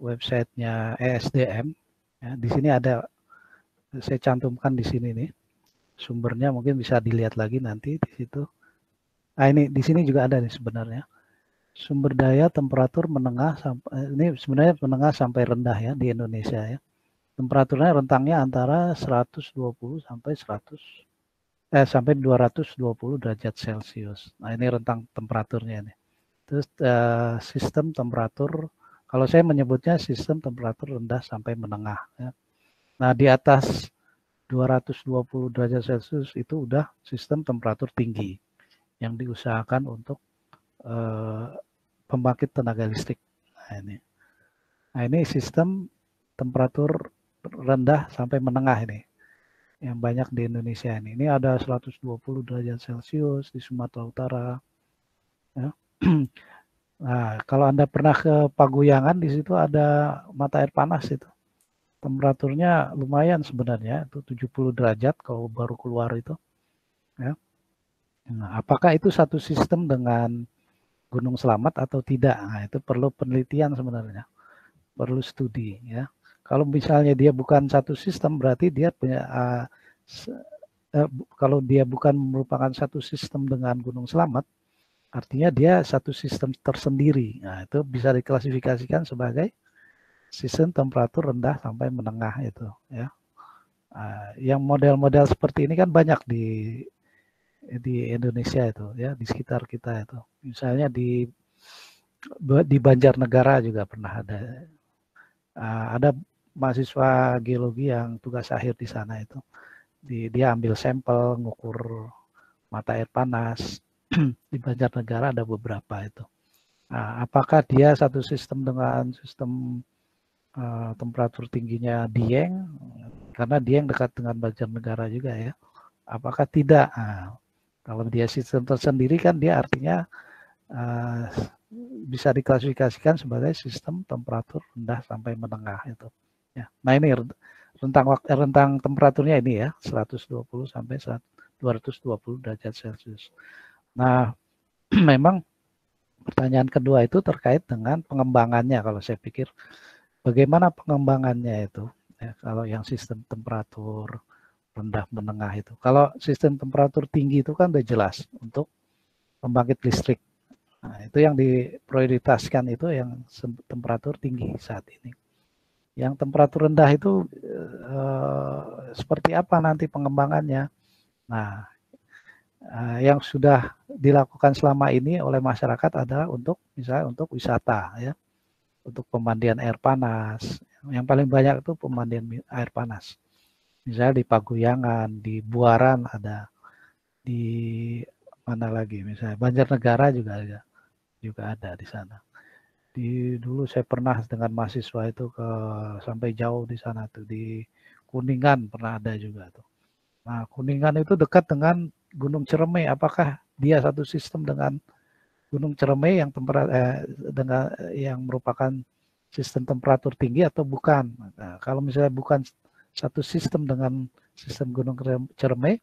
websitenya ESDM, ya, di sini ada, saya cantumkan di sini nih sumbernya, mungkin bisa dilihat lagi nanti di situ. Nah, ini di sini juga ada nih sebenarnya sumber daya temperatur menengah sampai, ini sebenarnya menengah sampai rendah ya di Indonesia ya. Temperaturnya rentangnya antara 120 sampai 220 derajat Celcius. Nah, ini rentang temperaturnya nih. Terus sistem temperatur, kalau saya menyebutnya sistem temperatur rendah sampai menengah ya. Nah, di atas 220 derajat Celcius itu udah sistem temperatur tinggi yang diusahakan untuk pembangkit tenaga listrik. Nah, ini sistem temperatur rendah sampai menengah ini yang banyak di Indonesia ini. Ini ada 120 derajat Celcius di Sumatera Utara. Ya. Nah, kalau Anda pernah ke Paguyangan, di situ ada mata air panas itu. Temperaturnya lumayan sebenarnya, itu 70 derajat kalau baru keluar itu. Ya. Nah, apakah itu satu sistem dengan Gunung Selamat atau tidak? Nah, itu perlu penelitian sebenarnya. Perlu studi ya. Kalau misalnya dia bukan satu sistem, berarti dia punya kalau dia bukan merupakan satu sistem dengan Gunung Selamat, artinya dia satu sistem tersendiri. Nah, itu bisa diklasifikasikan sebagai sistem temperatur rendah sampai menengah itu ya. Yang model-model seperti ini kan banyak di Indonesia itu ya, di sekitar kita itu. Misalnya di Banjarnegara juga pernah ada. Ada mahasiswa geologi yang tugas akhir di sana itu. Dia ambil sampel, ngukur mata air panas. Di Banjarnegara ada beberapa itu. Nah, apakah dia satu sistem dengan sistem temperatur tingginya Dieng? Karena Dieng dekat dengan Banjarnegara juga ya. Apakah tidak? Nah, kalau dia sistem tersendiri kan dia artinya bisa diklasifikasikan sebagai sistem temperatur rendah sampai menengah itu. Ya. Nah, ini rentang temperaturnya ini ya, 120 sampai 220 derajat Celcius. Nah, memang pertanyaan kedua itu terkait dengan pengembangannya. Kalau saya pikir, bagaimana pengembangannya itu? Ya, kalau yang sistem temperatur rendah menengah itu. Kalau sistem temperatur tinggi itu kan udah jelas untuk pembangkit listrik. Nah, itu yang diprioritaskan itu yang temperatur tinggi saat ini. Yang temperatur rendah itu seperti apa nanti pengembangannya? Nah, yang sudah dilakukan selama ini oleh masyarakat adalah untuk misalnya untuk wisata ya, untuk pemandian air panas. Yang paling banyak itu pemandian air panas. Misalnya di Paguyangan, di Buaran ada, di mana lagi? Misalnya Banjarnegara juga ada di sana. Dulu saya pernah dengan mahasiswa itu sampai jauh di sana tuh, di Kuningan pernah ada juga tuh. Nah, Kuningan itu dekat dengan Gunung Ciremai. Apakah dia satu sistem dengan Gunung Ciremai dengan yang merupakan sistem temperatur tinggi atau bukan? Nah, kalau misalnya bukan satu sistem dengan sistem Gunung Ciremai,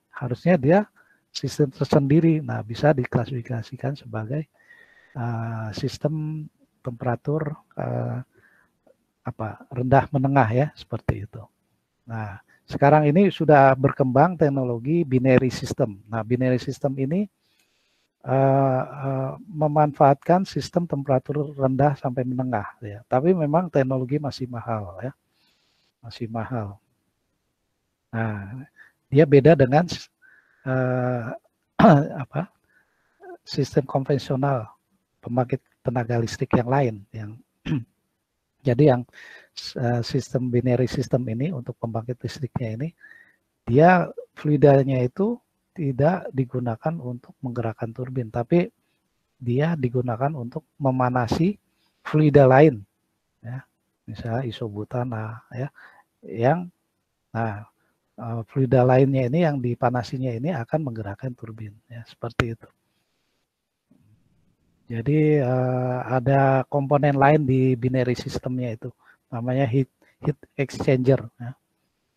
harusnya dia sistem tersendiri. Nah, bisa diklasifikasikan sebagai sistem temperatur rendah menengah ya, seperti itu. Nah, sekarang ini sudah berkembang teknologi binary system. Nah, binary system ini memanfaatkan sistem temperatur rendah sampai menengah ya. Tapi memang teknologi masih mahal ya. Masih mahal. Nah, dia beda dengan sistem konvensional pembangkit tenaga listrik yang lain. Jadi yang sistem binary system ini untuk pembangkit listriknya ini, dia fluidanya itu tidak digunakan untuk menggerakkan turbin, tapi dia digunakan untuk memanasi fluida lain, ya, misalnya isobutana, ya, yang fluida lainnya ini yang dipanasinya ini akan menggerakkan turbin, ya, seperti itu. Jadi ada komponen lain di binary systemnya itu, namanya heat exchanger. Ya.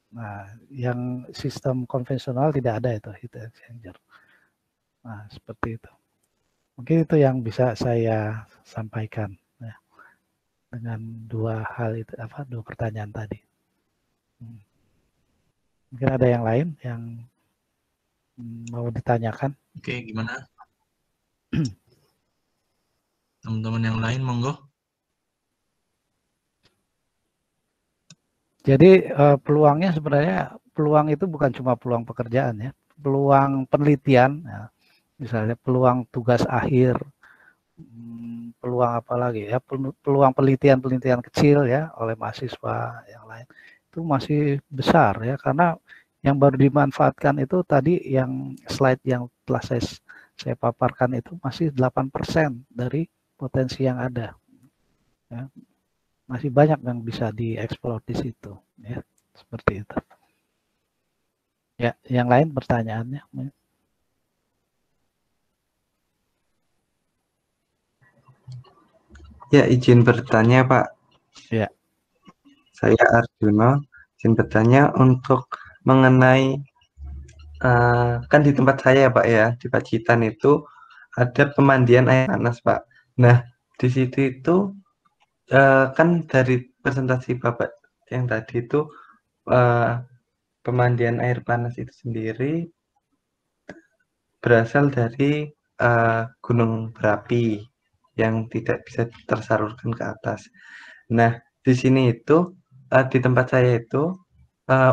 Nah, yang sistem konvensional tidak ada itu heat exchanger. Nah, seperti itu. Mungkin itu yang bisa saya sampaikan, ya, dengan dua hal itu, dua pertanyaan tadi. Mungkin ada yang lain yang mau ditanyakan.
Oke, gimana? Teman-teman yang lain, monggo.
Jadi peluangnya sebenarnya, peluang itu bukan cuma peluang pekerjaan, ya, peluang penelitian, ya, misalnya peluang tugas akhir, peluang apa lagi ya, peluang penelitian kecil ya oleh mahasiswa yang lain itu masih besar ya, karena yang baru dimanfaatkan itu tadi yang slide yang telah saya paparkan itu masih 8% dari potensi yang ada, ya. Masih banyak yang bisa dieksplor di situ, ya, seperti itu. Ya, yang lain pertanyaannya?
Ya, izin bertanya, Pak.
Ya.
Saya Arjuno, izin bertanya untuk mengenai kan di tempat saya, Pak, ya, di Pacitan itu ada pemandian air panas, Pak. Nah, di situ itu kan dari presentasi Bapak yang tadi itu pemandian air panas itu sendiri berasal dari gunung berapi yang tidak bisa tersalurkan ke atas. Nah, di sini itu di tempat saya itu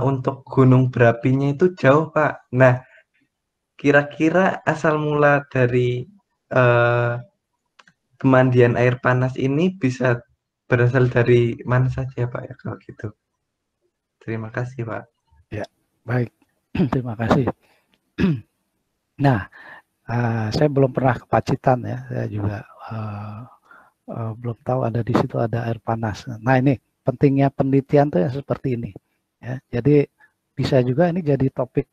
untuk gunung berapinya itu jauh, Pak. Nah, kira-kira asal mula dari pemandian air panas ini bisa berasal dari mana saja, Pak, ya, kalau gitu? Terima kasih, Pak.
Ya, baik. Terima kasih. Nah, saya belum pernah ke Pacitan ya. Saya juga belum tahu ada di situ ada air panas. Nah, ini pentingnya penelitian tuh ya seperti ini. Ya, jadi bisa juga ini jadi topik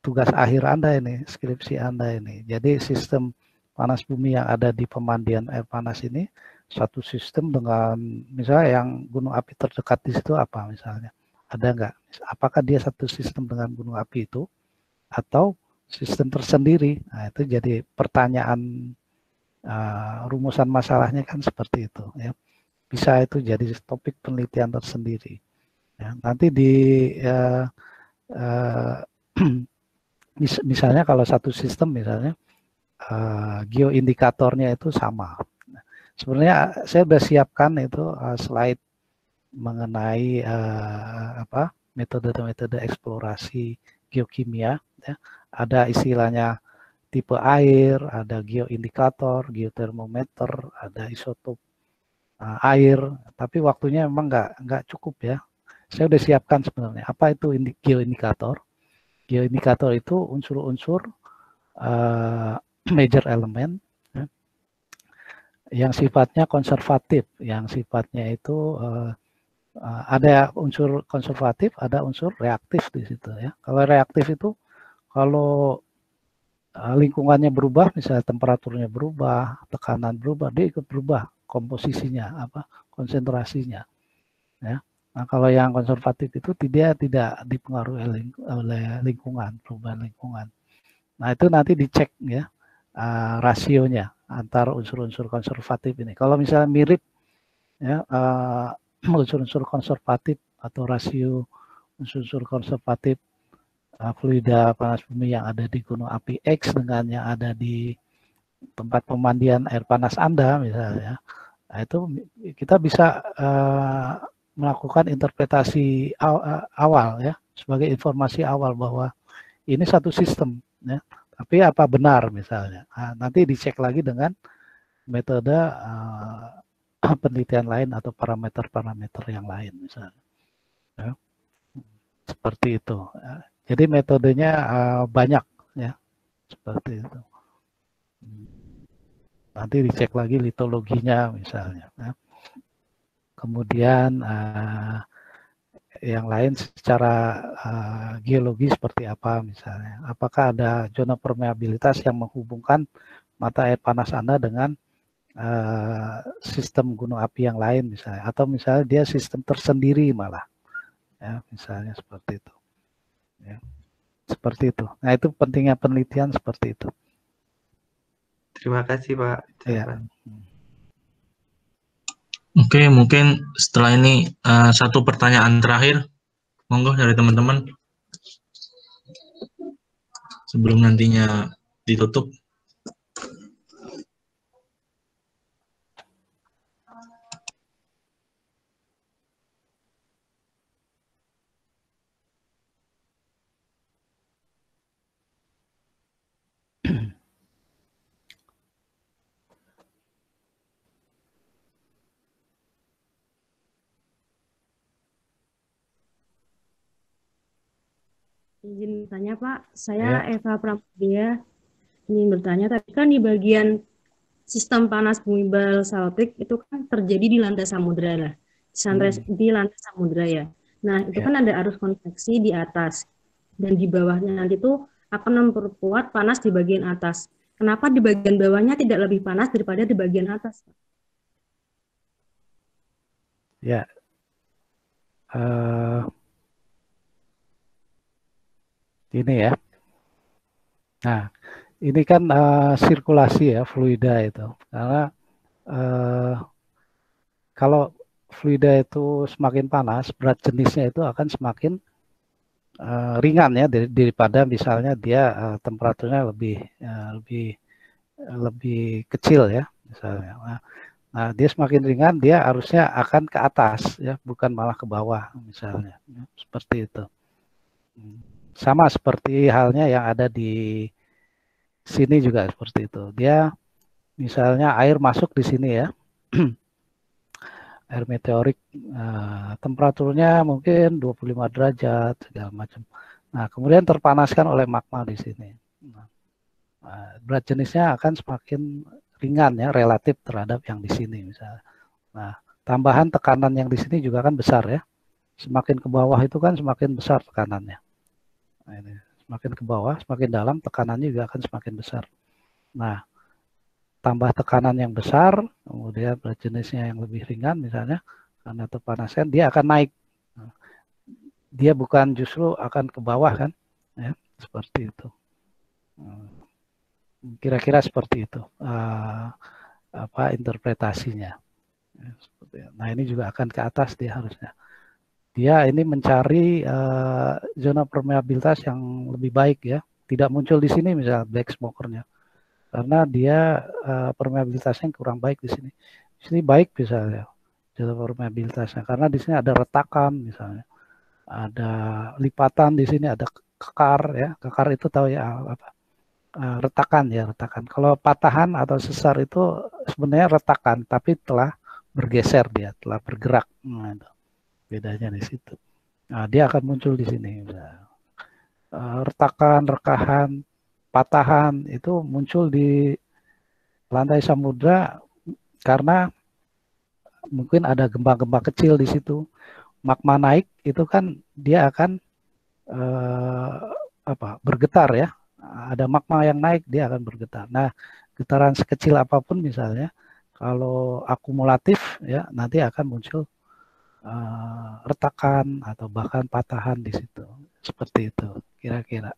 tugas akhir Anda ini, skripsi Anda ini. Jadi sistem panas bumi yang ada di pemandian air panas ini satu sistem dengan misalnya yang gunung api terdekat di situ apa misalnya, ada nggak? Apakah dia satu sistem dengan gunung api itu atau sistem tersendiri? Nah, itu jadi pertanyaan, rumusan masalahnya kan seperti itu ya. Bisa itu jadi topik penelitian tersendiri. Ya, nanti di misalnya kalau satu sistem misalnya geoindikatornya itu sama. Nah, sebenarnya saya sudah siapkan itu slide mengenai metode-metode eksplorasi geokimia. Ya. Ada istilahnya tipe air, ada geoindikator, geotermometer, ada isotop air. Tapi waktunya memang nggak cukup ya. Saya sudah siapkan sebenarnya. Apa itu geoindikator? Geoindikator itu unsur-unsur major element ya, yang sifatnya konservatif, yang sifatnya itu ada unsur konservatif, ada unsur reaktif di situ ya. Kalau reaktif itu kalau lingkungannya berubah, misalnya temperaturnya berubah, tekanan berubah, dia ikut berubah komposisinya, konsentrasinya. Ya. Nah, kalau yang konservatif itu dia tidak dipengaruhi oleh lingkungan, perubahan lingkungan. Nah, itu nanti dicek ya rasionya antara unsur-unsur konservatif ini. Kalau misalnya mirip ya unsur-unsur konservatif atau rasio unsur-unsur konservatif fluida panas bumi yang ada di gunung api X dengan yang ada di tempat pemandian air panas Anda misalnya, nah itu kita bisa melakukan interpretasi awal ya, sebagai informasi awal bahwa ini satu sistem ya, tapi apa benar misalnya. Nah, nanti dicek lagi dengan metode penelitian lain atau parameter-parameter yang lain misalnya. Ya. Seperti itu. Ya. Jadi metodenya banyak ya, seperti itu. Nanti dicek lagi litologinya misalnya. Ya. Kemudian yang lain secara geologi seperti apa misalnya. Apakah ada zona permeabilitas yang menghubungkan mata air panas Anda dengan sistem gunung api yang lain misalnya, atau misalnya dia sistem tersendiri malah, ya misalnya seperti itu, ya seperti itu. Nah itu pentingnya penelitian seperti itu.
Terima kasih Pak.
Ya.
Oke, mungkin setelah ini satu pertanyaan terakhir, monggo dari teman-teman sebelum nantinya ditutup.
Izin bertanya Pak, saya Eva Pramudia ingin bertanya, tadi kan di bagian sistem panas bumi basaltik itu kan terjadi di lantai samudera lah, di lantai samudera ya. Nah itu kan ada arus konveksi di atas dan di bawahnya nanti itu akan memperkuat panas di bagian atas. Kenapa di bagian bawahnya tidak lebih panas daripada di bagian atas?
Ya. Ini ya. Nah, ini kan sirkulasi ya, fluida itu. Karena kalau fluida itu semakin panas, berat jenisnya itu akan semakin ringan ya daripada misalnya dia temperaturnya lebih kecil ya misalnya. Nah, dia semakin ringan, dia harusnya akan ke atas ya, bukan malah ke bawah misalnya. Ya, seperti itu. Sama seperti halnya yang ada di sini juga seperti itu. Dia misalnya air masuk di sini ya. Air meteorik temperaturnya mungkin 25 derajat segala macam. Nah, kemudian terpanaskan oleh magma di sini. Nah, berat jenisnya akan semakin ringan ya relatif terhadap yang di sini misalnya. Nah, tambahan tekanan yang di sini juga kan besar ya. Semakin ke bawah itu kan semakin besar tekanannya. Nah, ini semakin ke bawah, semakin dalam tekanannya juga akan semakin besar. Nah, tambah tekanan yang besar, kemudian berat jenisnya yang lebih ringan misalnya, karena terpanaskan, dia akan naik. Dia bukan justru akan ke bawah kan, ya, seperti itu. Kira-kira seperti itu interpretasinya. Nah ini juga akan ke atas dia harusnya. Dia ini mencari zona permeabilitas yang lebih baik ya, tidak muncul di sini misalnya black smokernya. Karena dia permeabilitasnya kurang baik di sini. Di sini baik misalnya zona permeabilitasnya, karena di sini ada retakan misalnya, ada lipatan di sini, ada kekar ya. Kekar itu tahu ya apa? Retakan ya, retakan. Kalau patahan atau sesar itu sebenarnya retakan, tapi telah bergeser dia, telah bergerak. Nah, itu bedanya di situ. Nah, dia akan muncul di sini. Retakan, rekahan, patahan itu muncul di lantai samudra karena mungkin ada gempa-gempa kecil di situ. Magma naik itu kan dia akan bergetar ya. Ada magma yang naik dia akan bergetar. Nah, getaran sekecil apapun misalnya kalau akumulatif ya nanti akan muncul retakan atau bahkan patahan di situ. Seperti itu kira-kira.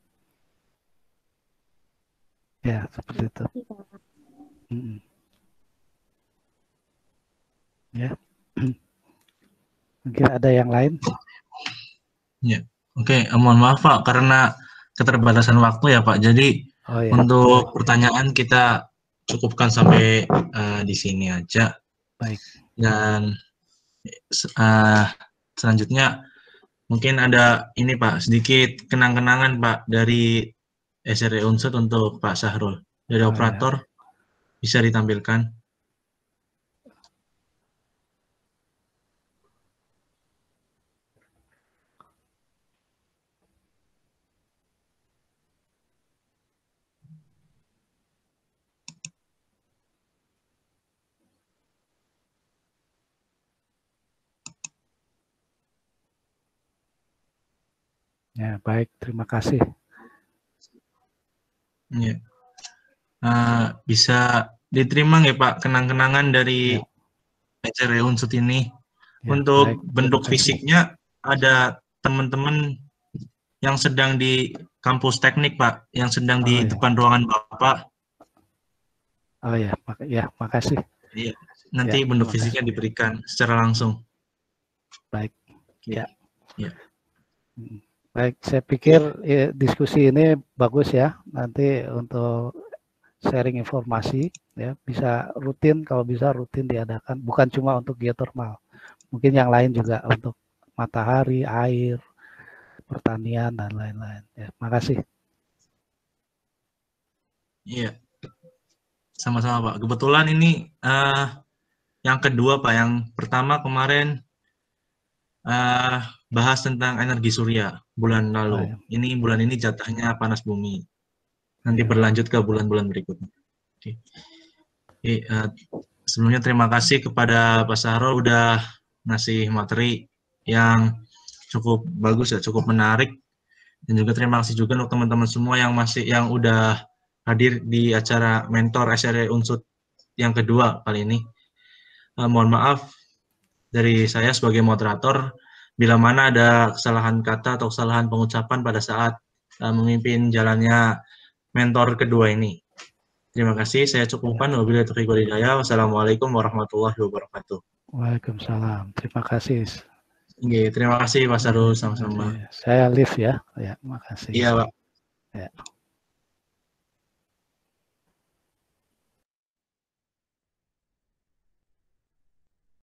Ya, seperti itu. Ya. Mungkin ada yang lain?
Ya. Oke, mohon maaf Pak karena keterbatasan waktu ya Pak. Jadi untuk pertanyaan kita cukupkan sampai di sini aja.
Baik.
Dan selanjutnya mungkin ada ini Pak, sedikit kenang-kenangan Pak dari SRE Unsut untuk Pak Sahrul. Dari operator bisa ditampilkan.
Ya, baik, terima kasih.
Ya. Bisa diterima nggak Pak kenang-kenangan dari acara unsut ini?
Ya,
Untuk
baik,
bentuk
terima kasih.
fisiknya ada teman-teman yang sedang di kampus teknik Pak, yang sedang di
Oh, ya.
depan ruangan Bapak.
Oh ya, makasih.
Iya, nanti
Ya,
bentuk
terima kasih.
fisiknya diberikan secara langsung.
Baik, ya.
Ya.
Baik, saya pikir diskusi ini bagus ya. Nanti untuk sharing informasi ya bisa rutin, kalau bisa rutin diadakan. Bukan cuma untuk geothermal, mungkin yang lain juga untuk matahari, air, pertanian dan lain-lain. Ya, makasih.
Iya, sama-sama Pak. Kebetulan ini yang kedua Pak. Yang pertama kemarin bahas tentang energi surya bulan lalu.
Oh, ya.
Ini bulan ini jatahnya panas bumi. Nanti
Ya.
berlanjut ke bulan-bulan berikutnya. Oke. Sebelumnya terima kasih kepada Pak Sahrul udah ngasih materi yang cukup bagus ya, cukup menarik. Dan juga terima kasih juga untuk teman-teman semua yang udah hadir di acara mentor SRE Unsut yang kedua kali ini. Mohon maaf dari saya sebagai moderator bila mana ada kesalahan kata atau kesalahan pengucapan pada saat memimpin jalannya mentor kedua ini. Terima kasih, saya cukupkan. Wabillahi taufiq wal hidayah. Wassalamualaikum warahmatullahi wabarakatuh.
Waalaikumsalam. Terima kasih.
Oke, terima kasih Pak Sarul, sama-sama.
Saya live ya. Ya, makasih.
Iya, Pak.
Ya.